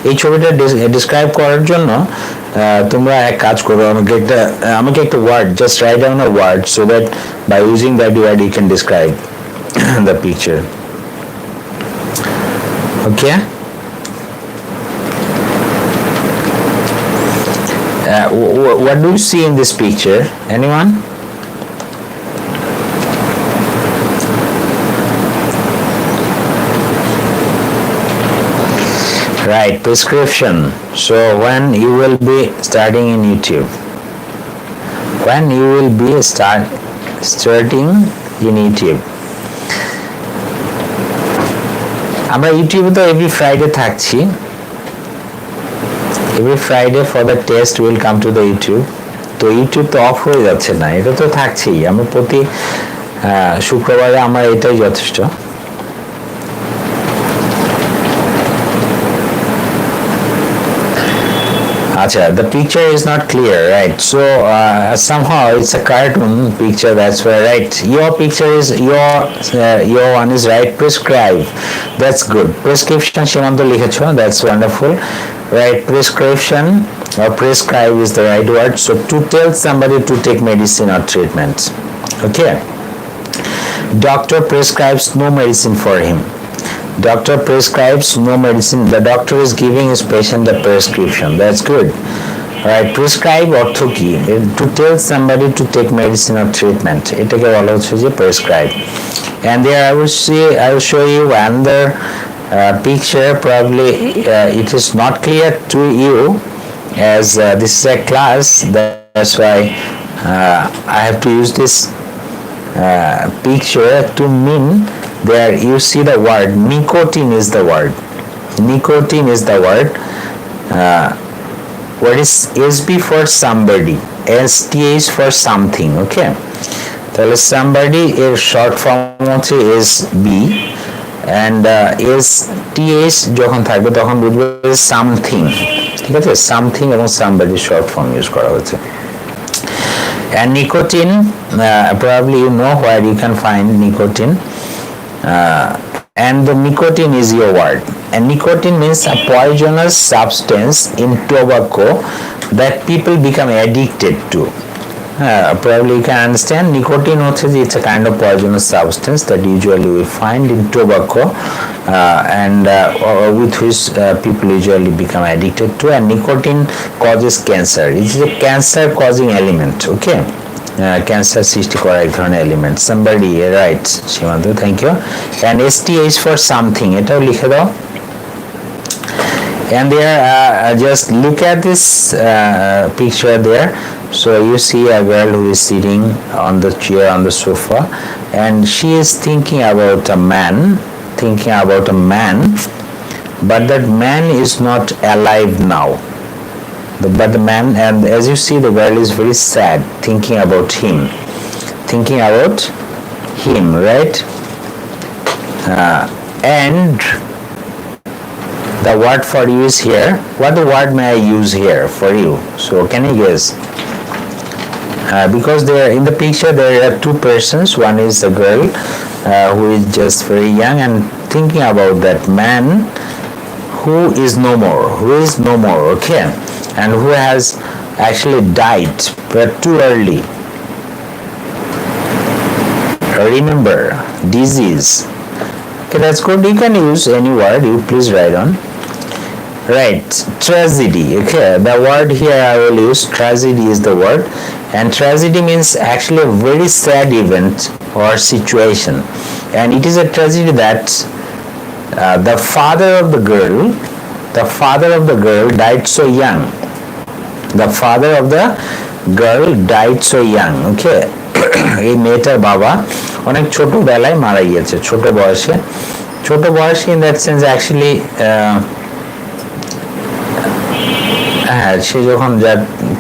এই ছবিটা describe করার জন্য তোমরা এক কাজ করো, আমাকে একটা word, just write down a word so that by using that word you can describe the picture. Okay, what do you see in this picture? Anyone? Right, prescription. So when you will be starting in YouTube? When you will be starting in YouTube? আমরা ইউটিউবে তো every Friday থাকছি। Every Friday for the test will come to the YouTube. তো YouTube তো off হয়ে যাচ্ছে না, এটা তো থাকছেই। আমরা প্রতি শুক্রবারে আমার এটাই যথেষ্ট। Acha, the picture is not clear, right? So somehow it's a cartoon picture, that's why, right? Your picture is your one is right. Prescribe, that's good. Prescription Shimanto likhecho, that's wonderful, right? Prescription or prescribe is the right word. So to tell somebody to take medicine or treatment. Okay, doctor prescribes no medicine for him. Doctor prescribes no medicine. The doctor is giving his patient the prescription. That's good. Right? Prescribe ortho ki, to tell somebody to take medicine or treatment. Etake bola hocche je prescribe. And there I will show you another picture. Probably it is not clear to you as this is a class. That's why I have to use this picture to mean. There you see the word nicotine is the word. Nicotine is the word. What is SB for somebody? STH for something. Okay. তাহলে somebody এর short form হচ্ছে SB and STH যখন থাকবে তখন বুঝবে something. ঠিক আছে, something এবং somebody short form ইউজ করা হচ্ছে। And nicotine, probably you know where you can find nicotine. And the nicotine is your word, and nicotine means a poisonous substance in tobacco that people become addicted to. Probably you can understand nicotine it's a kind of poisonous substance that usually we find in tobacco and with which people usually become addicted to, and nicotine causes cancer. It is a cancer causing element. Okay, cancer সৃষ্টি করা এক ধরনের element. somebody, right Simanta, thank you. and STH for something, এটাও লিখে দাও। and there just look at this picture there. So you see a girl who is sitting on the chair on the sofa, and she is thinking about a man, but that man is not alive now. But the man, and as you see, the girl is very sad, thinking about him, right? And the word for you is here. What the word may I use here for you? So can you guess? Because there in the picture there are two persons. One is the girl who is just very young and thinking about that man who is no more. Okay. And who has actually died but too early. Remember, disease. Okay, that's good. You can use any word, you please write on. Right, tragedy. Okay, the word here I will use, tragedy is the word, and tragedy means actually a very sad event or situation, and it is a tragedy that the father of the girl died so young. The father of the girl died so young. Okay, এই মেয়েটার বাবা অনেক ছোটবেলায় মারা গিয়েছে, ছোট বয়সে in that sense actually সে যখন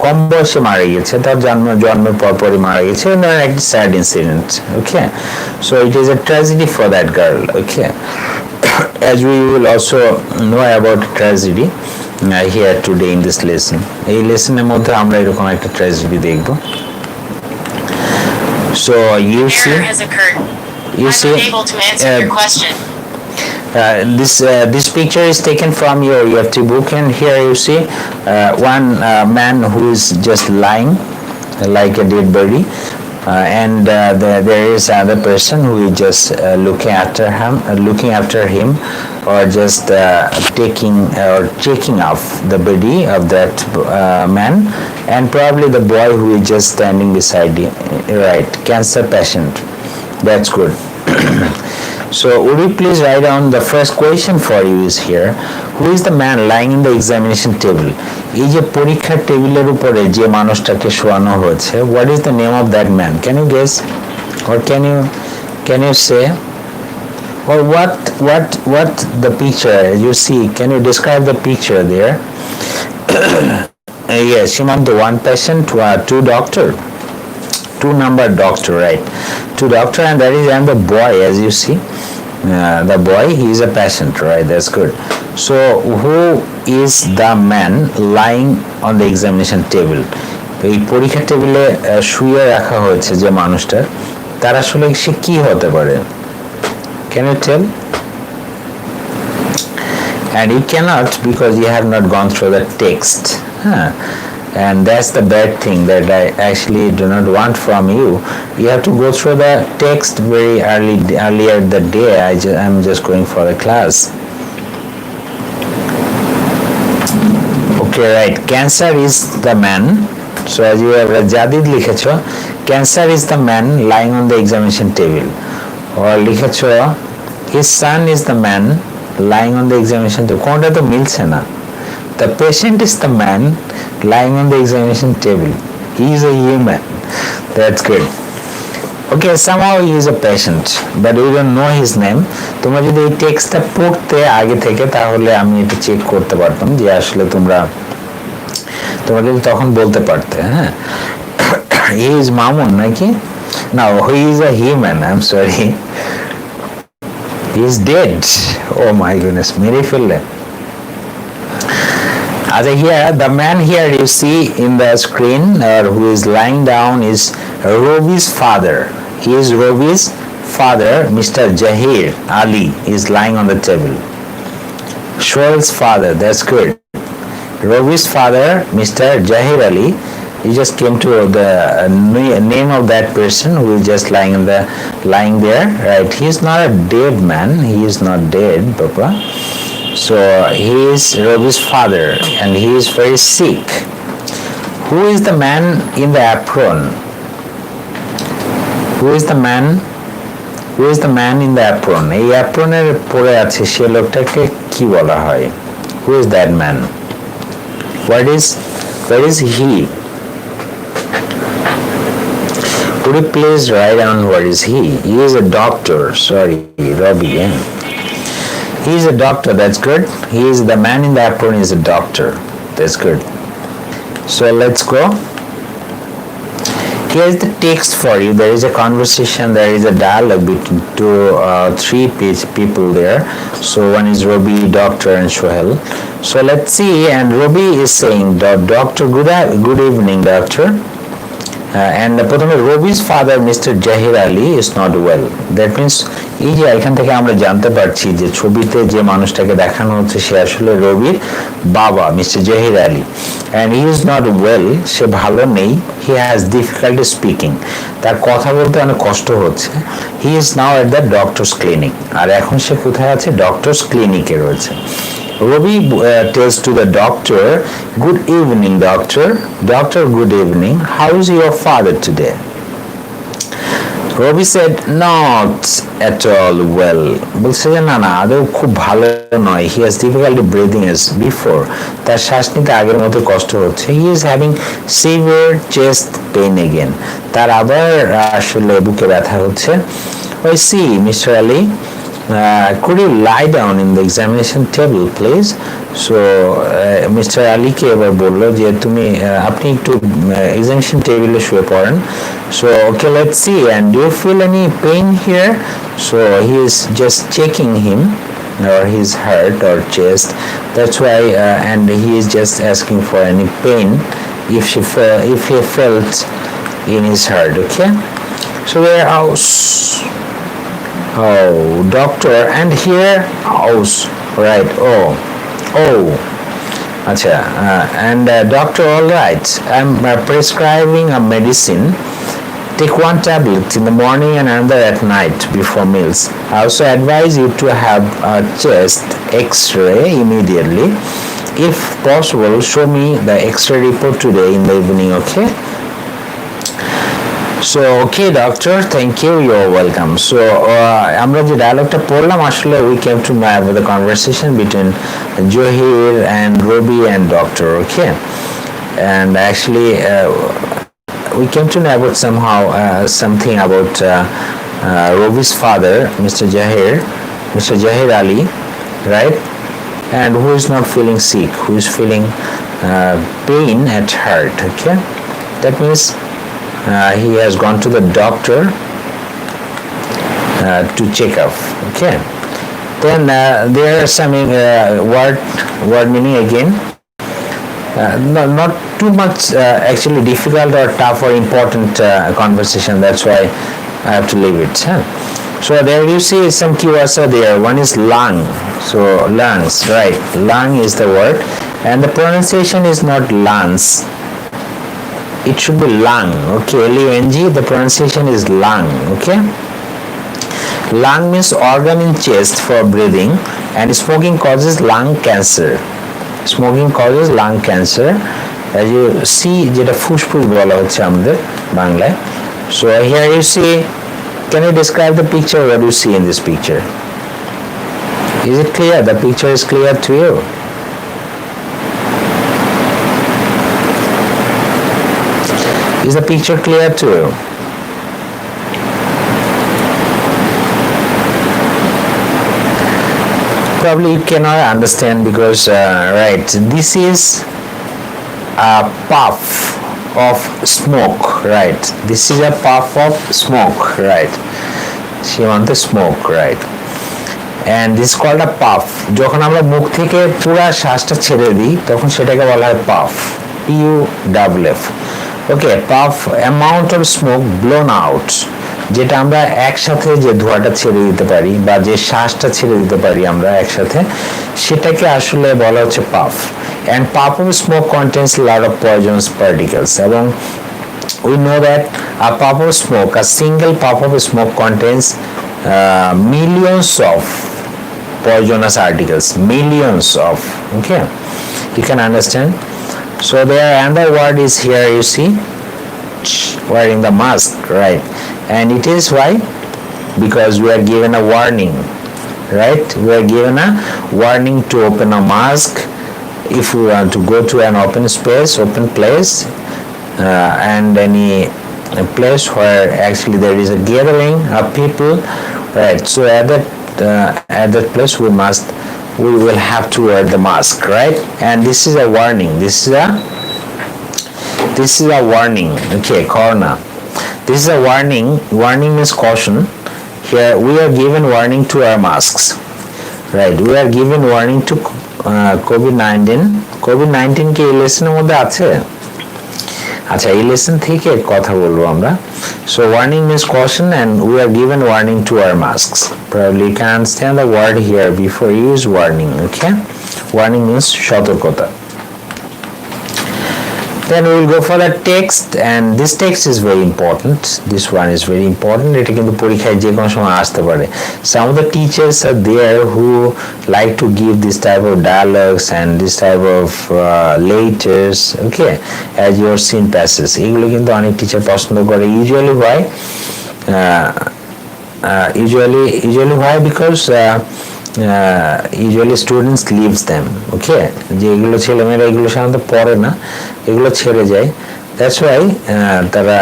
কম বয়সে মারা গিয়েছে, তার জন্মের পরপরই মারা গিয়েছে, একটা sad incident. Okay, so it is a tragedy for that girl. Okay, as we will also know about tragedy here today in this lesson. এই লেসনের মধ্যে আমরা এরকম একটা ট্র্যাজেডি দেখব। So you see, Error has occurred. I'm unable to answer your question. This picture is taken from your EFT book, and here you see one man who is just lying like a dead body, and there is another person who is just looking after him, or just taking or checking off the body of that man, and probably the boy who is just standing beside him, right? Cancer patient. That's good. So would you please write down the first question for you is here: who is the man lying in the examination table? এই যে পরীক্ষার টেবিলের উপরে যে মানুষটাকে শোয়ানো হয়েছে, what is the name of that man? Can you guess, or can you say, or what the picture you see? Can you describe the picture there? Yes, Shimanto, one patient, two doctor, two number doctor, right? Two doctor, and that is and the boy, as you see. The boy, he is a patient, right? That's good. So who is the man lying on the examination table? এই পরীক্ষা টেবিলে শুয়ে রাখা হয়েছে যে মানুষটা, তার আসলে সে কি হতে পারে? Can you tell? And you cannot, because you have not gone through the text. And that's the bad thing that I actually do not want from you. You have to go through the text very earlier the day. I'm just going for the class. Okay, right. Cancer is the man. So as you have Jadid likhecho, cancer is the man lying on the examination table. Or likhecho, his son is the man lying on the examination table. Konta to milche na. The patient is the man lying on the examination table. He is a human. That's good. Okay, somehow he is a patient, but we don't know his name. তোমরা যদি এই টেক্সটটা পড়তে আগে থেকে, তাহলে আমি এটা চেক করতে পারতাম যে আসলে তোমরা কিন্তু তখন বলতে পারতে। হ্যাঁ, he is Mamun নাকি? No, he is a human. I'm sorry. He is dead. Oh my goodness, মেরে ফেললে। As here, the man here you see in the screen, who is lying down, is Robi's father. He is Robi's father, Mr. Jahir Ali, is lying on the table. Shoaib's father, that's good. Robi's father, Mr. Jahir Ali, he just came to the name of that person who is just lying there, right? He is not a dead man. He is not dead, Papa. So he is Robi's father, and he is very sick. Who is the man in the apron? Who is the man? Who is the man in the apron? এই অ্যাপ্রনের পরে আছে সে লোকটাকে কি বলা হয়? Who is that man? Where is he? Could you please write down what is he? He is a doctor. Sorry, Robbie. He is a doctor. That's good. He is the man in the apron. Is a doctor. That's good. So let's go. Here's the text for you. There is a conversation. There is a dialogue between three people there. So one is Robi, doctor, and Shohel. So let's see. And Robi is saying, "Doctor, good evening, doctor." And প্রথমে Robi's father, Mr. Jahir Ali, is not well. That means এই যে এখান থেকে আমরা জানতে পারছি যে ছবিতে যে মানুষটাকে দেখানো হচ্ছে সে আসলে রবির বাবা, mister Zahir Ali, and he is not well. সে ভালো নেই. He has difficulty speaking. তার কথা বলতে অনেক কষ্ট হচ্ছে. He is now at the doctor's clinic. আর এখন সে কোথায় আছে? ডক্টরস ক্লিনিকে রয়েছে। Robi tells to the doctor, "Good evening, doctor. Doctor, good evening. How is your father today?" Robi said, "Not at all well." বলছে যে না আদৌ খুব ভালো নয়. He has difficulty breathing as before. তার শ্বাস নিতে আগের মতো কষ্ট হচ্ছে. He is having severe chest pain again. তার আবার আসলে বুকে ব্যথা হচ্ছে. I see, Mr. Ali. Could you lie down in the examination table, please? So Mr. Ali কে এবার বললো যে তুমি আপনি একটু examination table এ শুয়ে পড়েন. So okay, let's see. And do you feel any pain here? So he is just checking him or his heart or chest. That's why and he is just asking for any pain if he felt in his heart. Okay. So where else? Oh, doctor, and here, oh, right, acha, and doctor, all right, I'm prescribing a medicine. Take one tablet in the morning and another at night before meals. I also advise you to have a chest x-ray immediately. If possible, show me the x-ray report today in the evening, okay? So, okay, doctor, thank you, you're welcome. So, আমরা যে ডায়লগটা পড়লাম আসলে we came to have the conversation between Johir and Robi and doctor, okay? And actually, we came to know about somehow something about Robi's father, Mr. Jahir Ali, right? And who is not feeling sick, who is feeling pain at heart, okay? That means he has gone to the doctor to check up, okay? Then there are some word meaning again. Not too much actually difficult or tough or important conversation, that's why I have to leave it. So there you see some keywords are there. One is lung, so lungs, right? Lung is the word, and the pronunciation is not lungs, it should be lung, okay? L-U-N-G, the pronunciation is lung, okay? Lung means organ in chest for breathing, and smoking causes lung cancer. Smoking causes lung cancer. As you see, যেটা ফুসফুস বলা হচ্ছে আমাদের বাংলায়. So here you see, can you describe the picture? What do you see in this picture? Is it clear? The picture is clear to you? Is the picture clear to you? Probably you cannot understand because right, this is a puff of smoke, right? This is a puff of smoke, right? She wants the smoke, right? And this is called a puff. যখন আমরা মুখ থেকে পুরো শ্বাসটা ছেড়ে দিই তখন সেটাকে বলা হয় puff, P-U-F-F. Okay, puff, amount of smoke blown out, যেটা আমরা একসাথে যে ধোঁয়াটা ছেড়ে দিতে পারি বা যে শ্বাসটা ছেড়ে দিতে পারি আমরা একসাথে, সেটাকে আসলে বলা হচ্ছে puff. And puff of smoke contains a lot of poisonous particles. এবং we know that a puff of smoke, a single puff of smoke contains millions of poisonous articles, millions of, okay? You can understand. So there another word is here, you see, wearing the mask, right? And it is why? Because we are given a warning, right? We are given a warning to open a mask if we want to go to an open space, open place, and any place where actually there is a gathering of people, right? So at that place we will have to wear the mask, right? And this is a warning. This is a warning, okay? Corona. This is a warning. Warning means caution. Here we are given warning to our masks, right? We are given warning to COVID-19. COVID-19 কি এই লেসনের মধ্যে আছে? আচ্ছা, এই lesson থেকে কথা বলবো আমরা. So warning means caution, and we are given warning to our masks. Probably you can understand the word here before you use warning, okay? Warning means সতর্কতা. Then we will go for the text, and this text is very important. This one is very important. এটা কিন্তু পরীক্ষায় যে কোনো সময় আসতে পারে. Some of the teachers are there who like to give this type of dialogues and this type of letters, okay, as your scene passes. এগুলো কিন্তু অনেক টিচার পছন্দ করে. Usually why? Usually why? Because usually students leaves them, okay? যে এগুলো ছেলেমেয়েরা এগুলো সাধারণত পড়ে না, এগুলো ছেড়ে যায়. That's why তারা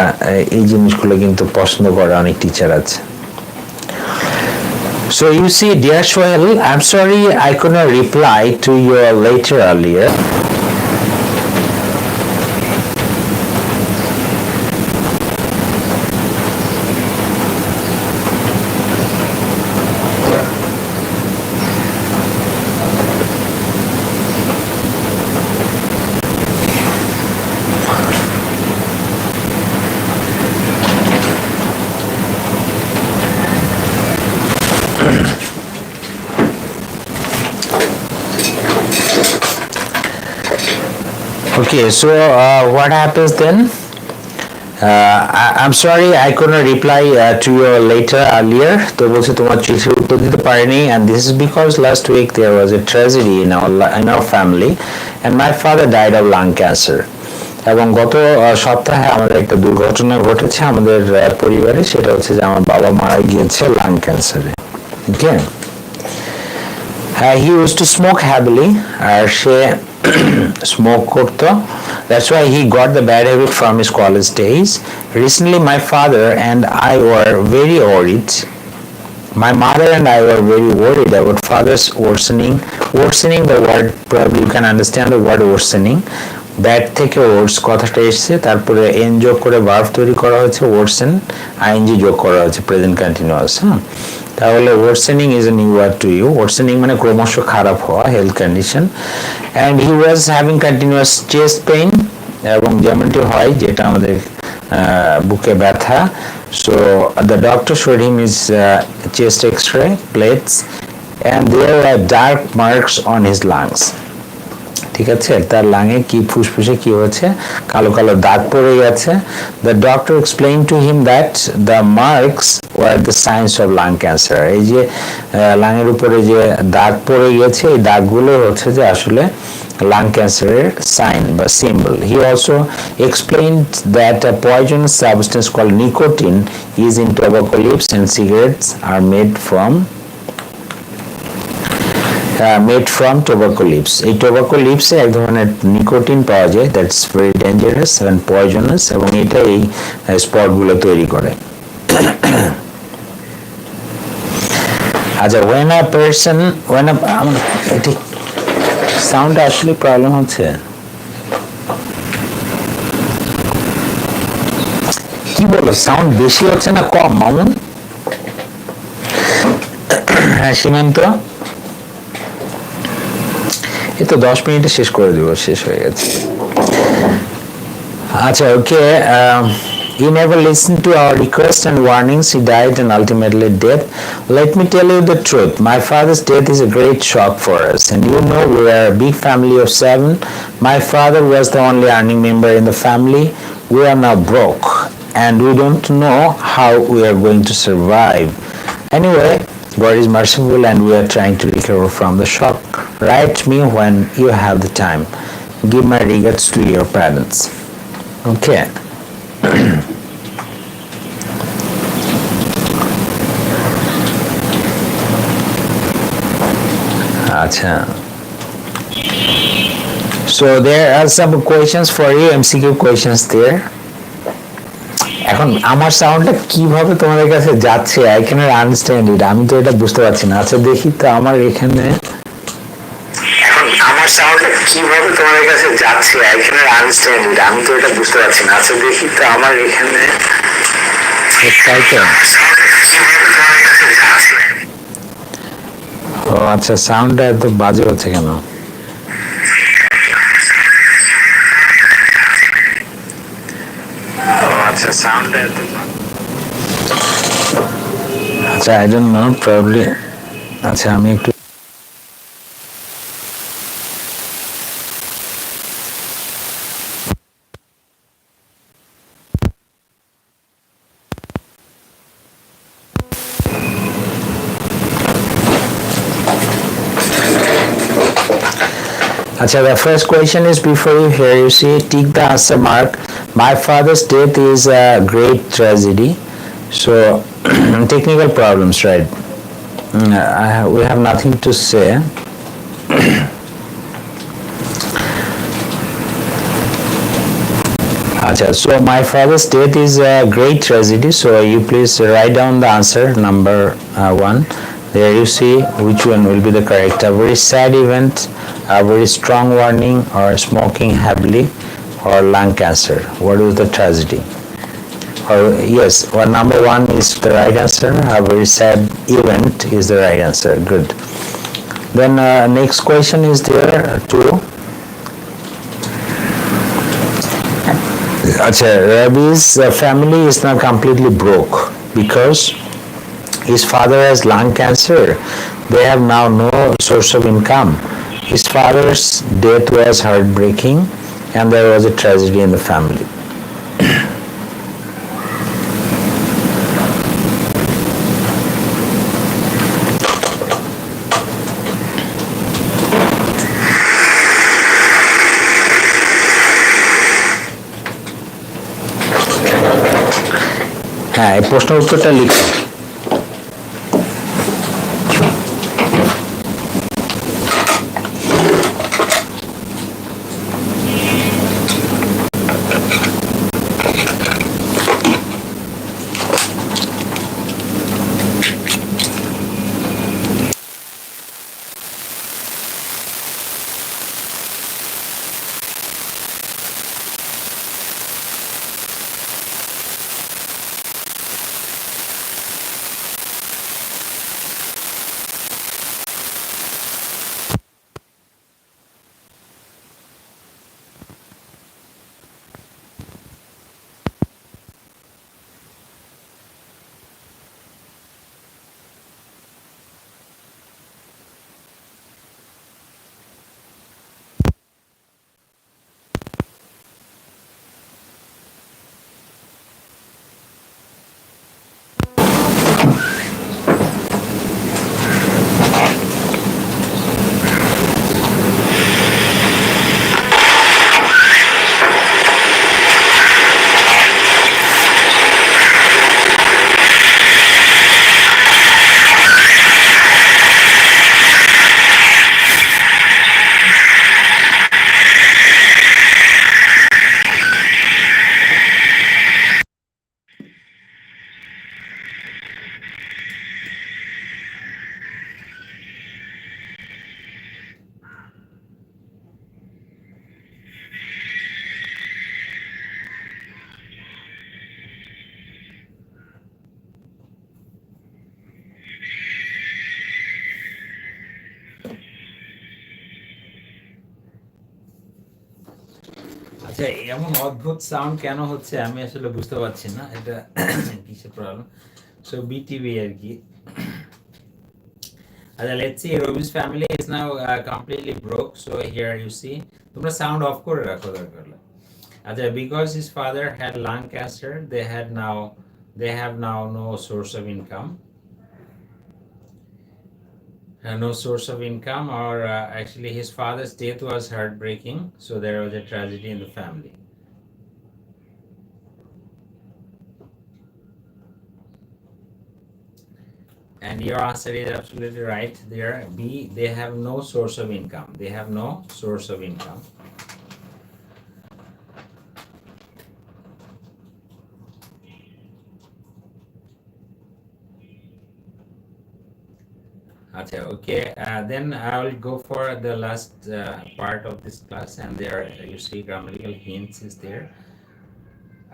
এই জিনিসগুলো কিন্তু পছন্দ করে অনেক টিচার আছে. So you see, dear Shoel, I'm sorry I could not reply to your letter earlier. Okay, so what happens then? I'm sorry I couldn't reply to your letter earlier. তো বলছে তোমার চিঠির উত্তর দিতে পারিনি, and this is because last week there was a tragedy in our family, and my father died of lung cancer. এবং গত সপ্তাহে আমাদের একটা দুর্ঘটনা ঘটেছে আমাদের পরিবারে, সেটা হচ্ছে যে আমার বাবা মারা গিয়েছে লাং ক্যান্সারে। ওকে, he used to smoke heavily, R say smoke করতো. That's why he got the bad habit from his college days. Recently my father and I were very worried. My mother and I were very worried about father's worsening. Worsening, the word, probably you can understand the word worsening. Bad থেকে ওয়ার্ডস কথাটা এসেছে, তারপরে N যোগ করে verb তৈরি করা হয়েছে, worsen, ING যোগ করা হয়েছে, প্রেজেন্ট কন্টিনিউয়াস। তাহলে worsening is a new word to you. Worsening মানে ক্রমশ খারাপ হওয়া, health condition. And he was having continuous chest pain, এবং যেমনটি হয় যেটা আমাদের বুকে ব্যথা। So the doctor showed him is chest x-ray plates, and there are dark marks on his lungs. ঠিক আছে, তার লাঙে কি ফুসফুসে কি হয়েছে, কালো কালো দাগ পড়ে গেছে। The doctor explain to him that the marks were the signs of lung cancer. এই যে লাঙের উপরে যে দাগ পড়ে গেছে, এই দাগগুলো হচ্ছে যে আসলে lung cancer sign বা symbol. He also explained that a poisonous substance called nicotine is in tobacco leaves, and cigarettes are made from tobacco leaves. এই tobacco leaves এ এক ধরনের নিকোটিন পাওয়া যায়, that's very dangerous and poisonous, এবং এটা এই spot গুলো তৈরি করে। আচ্ছা, এটি সাউন্ড আসলে প্রবলেম হচ্ছে, কি বলো, সাউন্ড বেশি হচ্ছে না কম মামুন? হ্যাঁ সীমান্ত, এই তো 10 মিনিটে শেষ করে দিব, শেষ হয়ে গেছে। আচ্ছা, ওকে, he never listened to our requests and warnings. He died an ultimately death. Let me tell you the truth. My father's death is a great shock for us, and you know we are a big family of 7. My father was the only earning member in the family. We are now broke, and we don't know how we are going to survive. Anyway, God is merciful, and we are trying to recover from the shock. Write me when you have the time. Give my regards to your parents. Okay. Acha. So there are some questions for you, MCQ questions there. এখন আমার সাউন্ডটা কিভাবে তোমাদের কাছে যাচ্ছে, I can not understand it, আমি তো এটা বুঝতে পারছি না। আচ্ছা দেখি তো আমার এখানে, এখন আমার সাউন্ডটা কিভাবে তোমাদের কাছে যাচ্ছে, I can not understand it, আমি তো এটা বুঝতে পারছি না। আচ্ছা দেখি তো আমার এখানে, তাই তো, ও আচ্ছা, সাউন্ডটা এত বাজে হচ্ছে কেন? আচ্ছা, সাউন্ডটা এত, আচ্ছা, আই ডোন্ট নো, প্রবাবলি, আচ্ছা আমি একটু, Achha, the first question is, before you hear, you see, tick the answer mark. My father's death is a great tragedy. So, technical problems, right? We have nothing to say. Achha, so my father's death is a great tragedy. So, you please write down the answer, number 1. There you see which one will be the correct. A very sad event, a very strong warning, or smoking heavily, or lung cancer. What is the tragedy? Or yes, well, number 1 is the right answer. A very sad event is the right answer. Good. Then next question is there too. Ravi's family is now completely broke because his father has lung cancer. They have now no source of income. His father's death was heartbreaking. and there was a tragedy in the family. হ্যাঁ, এই প্রশ্ন উত্তরটা লিখো। আচ্ছা, এমন অদ্ভুত sound কেন হচ্ছে আমি আসলে বুঝতে পারছি না, এটা কিসের প্রবলেম। সো বিটিভি আর কি। আচ্ছা, let's see Robi's family is now completely broke. So here you see, তোমরা সাউন্ড অফ করে রাখো দরকার হলে। আচ্ছা, because his father had lung cancer, they have now no source of income. No source of income, or actually his father's death was heartbreaking, so there was a tragedy in the family. And your answer is absolutely right there. B, they have no source of income. They have no source of income. Okay, then I will go for the last part of this class, and there you see grammatical hints is there.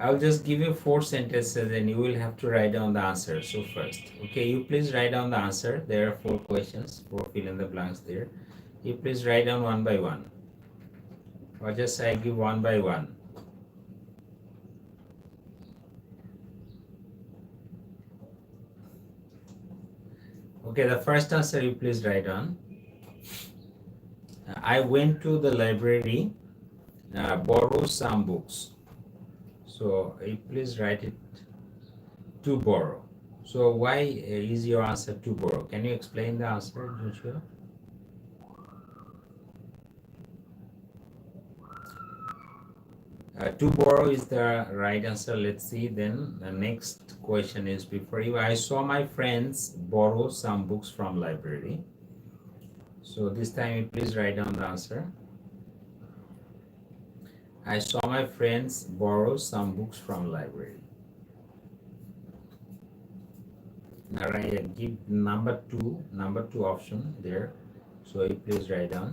I'll just give you 4 sentences and you will have to write down the answer. So first, okay, you please write down the answer. There are 4 questions, 4 fill in the blanks there. You please write down one by one, or just I give one by one. Okay, the first answer you please write on. I went to the library, borrow some books. So you please write it, to borrow. So why is your answer to borrow? Can you explain the answer, Joshua? To borrow is the right answer. Let's see then. The next question is before you. I saw my friends borrow some books from library. So this time you please write down the answer. I saw my friends borrow some books from library. Now I give number two option there. So you please write down.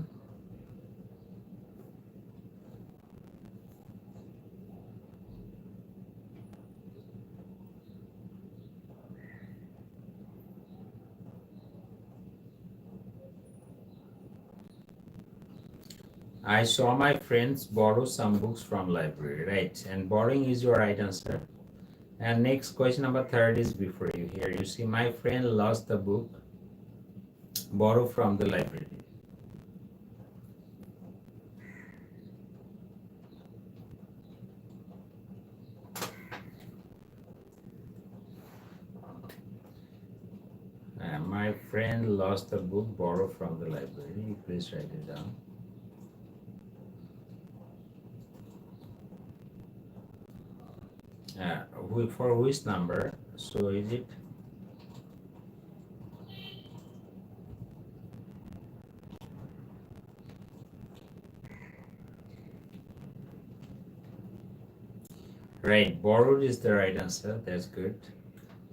I saw my friends borrow some books from library, right? And borrowing is your right answer. And next question number 3 is before you. Here you see my friend lost the book, borrow from the library. My friend lost the book borrowed from the library. Please write it down. For which number? So is it right? Borrowed is the right answer. That's good.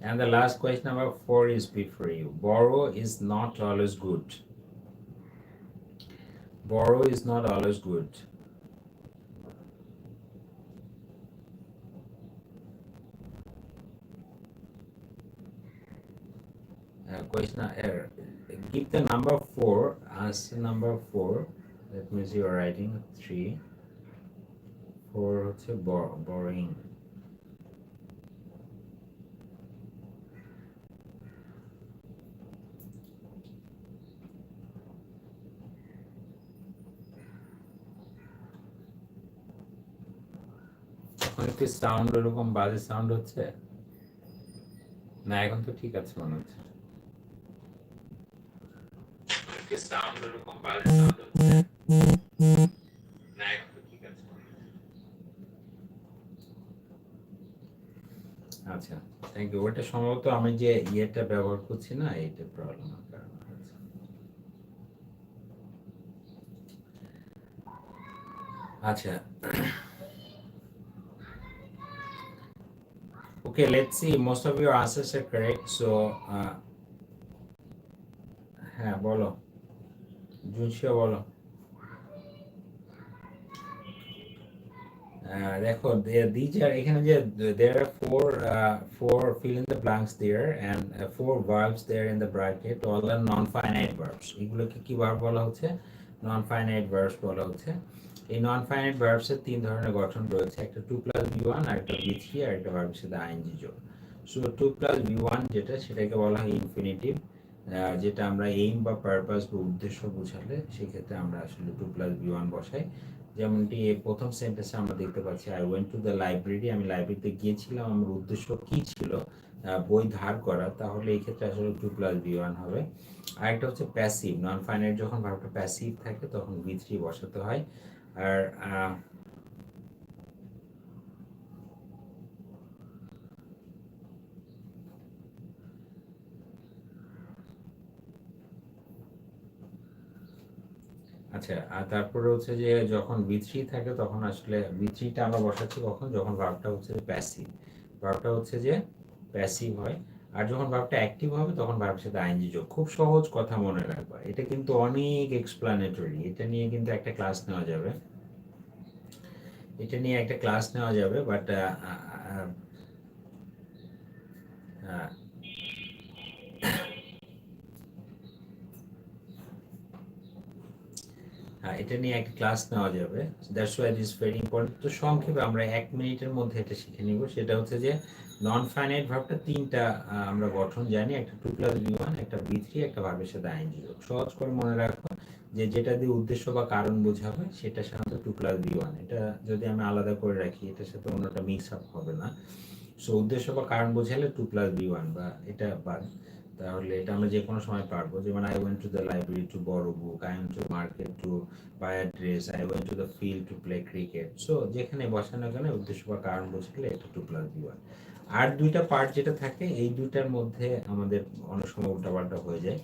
And the last question number 4 is B for you. Borrow is not always good. Borrow is not always good. Question give the number 4. Answer number 4. That means you are writing 3. 4 হচ্ছে borrowing. এখন একটু sound এরকম বাজে sound হচ্ছে না, এখন তো ঠিক আছে মনে হচ্ছে। সাউন্ড এরকম বাজে সাউন্ড হচ্ছে না, এখন তো ঠিক আছে। আচ্ছা, থ্যাংক ইউ। ওটা সম্ভবত আমি যে ইয়েটা ব্যবহার করছি না, এইটা প্রবলেমের কারণে হচ্ছে। আচ্ছা, okay, let's see. Most of your answers are correct. So, হ্যাঁ বলো, জুনশিয়া বলো। দেখো, these are এখানে যে there are four fill in the blanks there and 4 verbs there in the bracket, all are non-finite verbs. এগুলোকে কি ভার্ব বলা হচ্ছে? Non-finite verbs বলা হচ্ছে। এই non-finite verbs এর 3 ধরনের গঠন রয়েছে, একটা 2 + V1, আর একটা V3, আর একটা ভার্বের সাথে ing যোগ। সো 2 + V1 যেটা, সেটাকে বলা হয় ইনফিনিটিভ, যেটা আমরা এইম বা পারপাস বা উদ্দেশ্য বোঝালে সেক্ষেত্রে আমরা আসলে 2 + V1 বসাই। যেমনটি এই প্রথম সেন্টেন্সে আমরা দেখতে পাচ্ছি, I went to the library, আমি লাইব্রেরিতে গিয়েছিলাম, আমার উদ্দেশ্য কি ছিল? বই ধার করা। তাহলে এই ক্ষেত্রে আসলে 2 + V1 হবে। আরেকটা হচ্ছে প্যাসিভ, নন ফাইনাইট যখন ভার্বটা প্যাসিভ থাকে তখন V3 বসাতে হয়। আর আচ্ছা, আর তারপরে হচ্ছে যে যখন V3 থাকে তখন আসলে V3টা আমরা বসাচ্ছি কখন? যখন ভার্বটা হচ্ছে প্যাসিভ, ভার্বটা হচ্ছে যে প্যাসিভ হয়। আর যখন ভার্বটা অ্যাক্টিভ হবে তখন ভার্বের সাথে আইএনজি যোগ। খুব সহজ কথা মনে রাখবা, এটা কিন্তু অনেক এক্সপ্লানেটরি। এটা নিয়ে কিন্তু একটা ক্লাস নেওয়া যাবে, এটা নিয়ে একটা ক্লাস নেওয়া যাবে, বাট এটা নিয়ে একটা ক্লাস নেওয়া যাবে। That's why this very important. তো সংক্ষেপে আমরা 1 মিনিটের মধ্যে এটা শিখে নিব। সেটা হচ্ছে যে নন ফাইনাইট ভার্বটা 3টা আমরা গঠন জানি, একটা 2 + V1, একটা V3, একটা ভার্বের সাথে আইএনজি যোগ। সহজ করে মনে রাখো যে যেটা দিয়ে উদ্দেশ্য বা কারণ বোঝাবে সেটা সাধারণত 2 + V1। এটা যদি আমি আলাদা করে রাখি, এটার সাথে অন্যটা মিক্স আপ হবে না। সো উদ্দেশ্য বা কারণ বোঝালে 2 + V1 বা এটা বাদ। তাহলে এটা আমরা যে কোনো সময় পারবো। যেমন I went to the library to borrow book, I went to market to buy a dress, I went to the field to play cricket. So যেখানে বসানো গেলে উদ্দেশ্য বা কারণ বোঝালে এটা 2 + V1। আর দুইটা পার্ট যেটা থাকে, এই দুইটার মধ্যে আমাদের অনেক সময় উল্টাপাল্টা হয়ে যায়।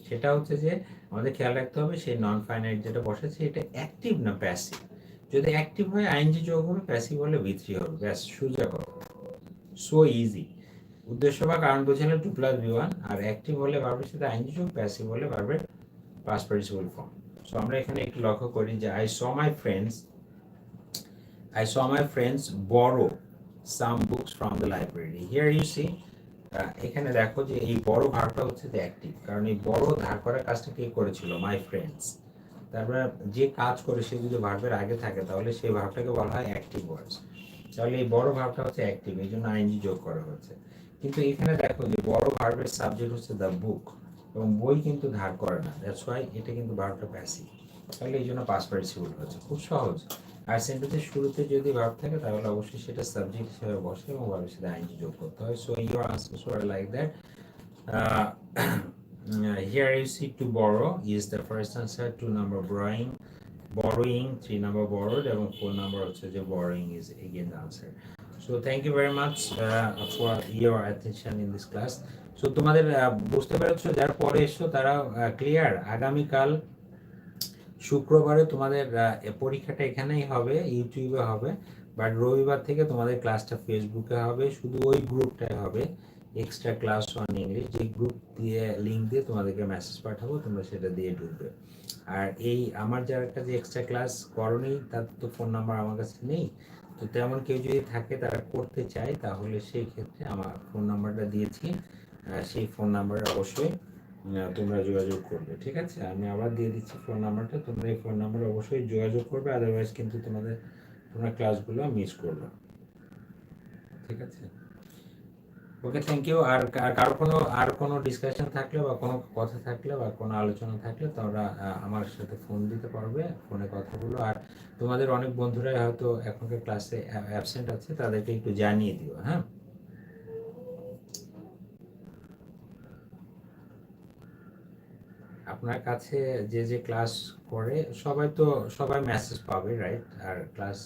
সেটা হচ্ছে যে আমাদের খেয়াল রাখতে হবে সেই নন ফাইনাইট যেটা বসেছে এটা অ্যাক্টিভ না প্যাসিভ। যদি অ্যাক্টিভ হয় আইএনজি যোগ হবে, প্যাসিভ হলে V3 হবে। ব্যাস, সোজা কথা, সো ইজি। উদ্দেশ্য বা কারণ বোঝালে 2 + V1, আর অ্যাক্টিভ হলে ভার্বের সাথে আইএনজি যোগ, প্যাসিভ হলে ভার্বের past participle form. সো আমরা এখানে একটু লক্ষ্য করি যে I saw my friends borrow some books from the library. Here you see, এখানে দেখো যে এই বড় ভার্বটা হচ্ছে যে অ্যাক্টিভ, কারণ এই বড় ধার করার কাজটা কে করেছিল? My friends. তারপরে যে কাজ করে সে যদি ভার্বের আগে থাকে তাহলে সেই ভার্বটাকে বলা হয় অ্যাক্টিভ ভয়েস। তাহলে এই বড় ভার্বটা হচ্ছে অ্যাক্টিভ, এই জন্য আইএনজি যোগ করা হচ্ছে। কিন্তু এখানে দেখো যে বড় ভার্বের সাবজেক্ট হচ্ছে দ্য বুক, এবং বই কিন্তু ধার করে না। দ্যাটস ওয়াই এটা কিন্তু ভার্বটা প্যাসিভ। তাহলে এই জন্য পাস্ট পার্টিসিপল হচ্ছে। খুব সহজ। আর সেন্টেন্সের শুরুতে যদি ভার্ব থাকে তাহলে অবশ্যই সেটা সাবজেক্ট হিসেবে বসে এবং ভার্বের সাথে আইএনজি যোগ করতে হয়। So your answers were like that. Here you see to borrow is the first answer, 2 number borrowing, 3 number borrowed, এবং 4 number হচ্ছে যে borrowing is again the answer. So thank you very much for your attention in this class. So তোমাদের বুঝতে পেরেছো, যারা পরে এসছো তারা ক্লিয়ার? আগামীকাল শুক্রবারে তোমাদের পরীক্ষাটা এখানেই হবে, ইউটিউবে হবে, বাট রবিবার থেকে তোমাদের ক্লাসটা ফেসবুকে হবে, শুধু ওই গ্রুপটাই হবে, এক্সট্রা ক্লাস অন ইংলিশ, যে গ্রুপ দিয়ে লিঙ্ক দিয়ে তোমাদেরকে মেসেজ পাঠাবো, তোমরা সেটা দিয়ে ঢুকবে। আর এই আমার যার কাছে এক্সট্রা ক্লাস করনি তার তো ফোন নাম্বার আমার কাছে নেই, তো তেমন কেউ যদি থাকে তারা করতে চায় তাহলে সেই ক্ষেত্রে আমার ফোন নাম্বারটা দিয়েছি, সেই ফোন নাম্বারে অবশ্যই তোমরা যোগাযোগ করবে, ঠিক আছে? আমি আবার দিয়ে দিচ্ছি ফোন নাম্বারটা, তোমরা এই ফোন নাম্বারে অবশ্যই যোগাযোগ করবে, আদারওয়াইজ কিন্তু তোমরা ক্লাসগুলো মিস করবে, ঠিক আছে? ওকে, থ্যাংক ইউ। আর কারো কোনো ডিসকাশন থাকলে বা কোনো কথা থাকলে বা কোনো আলোচনা থাকলে তোমরা আমার সাথে ফোন দিতে পারবে, ফোনে কথা বলো। আর তোমাদের অনেক বন্ধুরাই হয়তো এখনকার ক্লাসে অ্যাবসেন্ট আছে, তাদেরকে একটু জানিয়ে দিও, হ্যাঁ? আপনার কাছে যে ক্লাস করে সবাই মেসেজ পাবে, রাইট? আর ক্লাস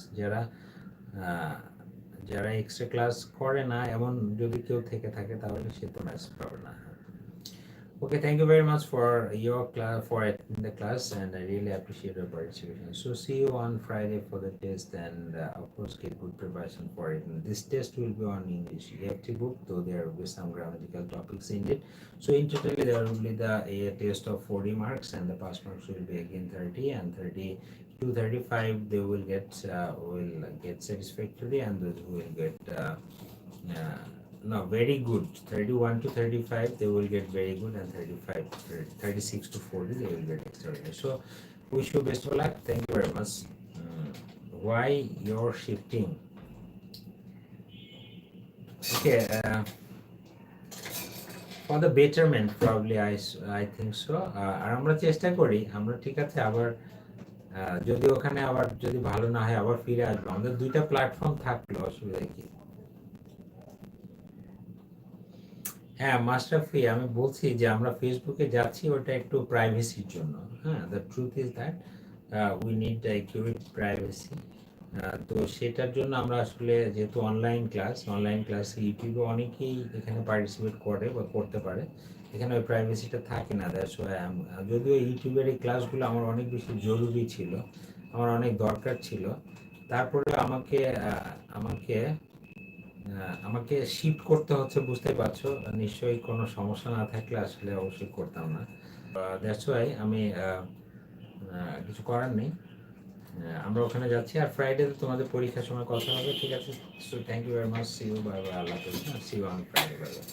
যারা এক্সট্রা ক্লাস করে না এমন যদি কেউ থেকে থাকে তাহলে সে তো মেসেজ পাবে না। Okay, thank you very much for your class, for attending the class, and I really appreciate your participation. So see you on Friday for the test, and of course get good preparation for it. And this test will be on English EFT book, though there will be some grammatical topics in it. So in total there will be a test of 40 marks, and the pass marks will be again 30, and 30 to 35 they will get satisfactory, and those who will get no, very good. 31 to 35 they will get very good, and 36 to 40 they will get extraordinary. So wish you best of luck. Thank you very much. Why you're shifting? Okay, for the betterment probably, I think so. আর আমরা চেষ্টা করি, আমরা ঠিক আছে আবার যদি ওখানে আবার যদি ভালো না হয় আবার ফিরে আসবো। আমাদের দুইটা প্ল্যাটফর্ম থাকলো, অসুবিধা কি? হ্যাঁ, মাস্টার ফি আমি বলছি যে আমরা ফেসবুকে যাচ্ছি ওটা একটু প্রাইভেসির জন্য, হ্যাঁ। The truth is that we need accurate privacy. তো সেটার জন্য আমরা আসলে যেহেতু অনলাইন ক্লাস ইউটিউবে অনেকেই এখানে পার্টিসিপেট করে বা করতে পারে, এখানে ওই প্রাইভেসিটা থাকে না। দ্যাটস ওয়াই যদিও ইউটিউবের এই ক্লাসগুলো আমার অনেক বেশি জরুরি ছিল, আমার অনেক দরকার ছিল, তারপরে আমাকে শিফট করতে হচ্ছে, বুঝতে পারছো? নিশ্চয়ই কোনো সমস্যা না থাকলে আসলে অবশ্যই করতাম না। দ্যাটস ওয়াই আমি কিছু করার নেই, আমরা ওখানে যাচ্ছি। আর ফ্রাইডেতে তোমাদের পরীক্ষার সময় কথা হবে, ঠিক আছে? So thank you very much, see you, bye bye, আল্লাহ হাফেজ, see you on Friday, bye bye.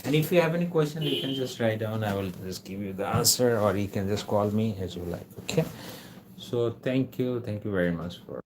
And if you have any question, you can just write down. I will just give you the answer, or you can just call me as you like. Okay. So thank you very much for.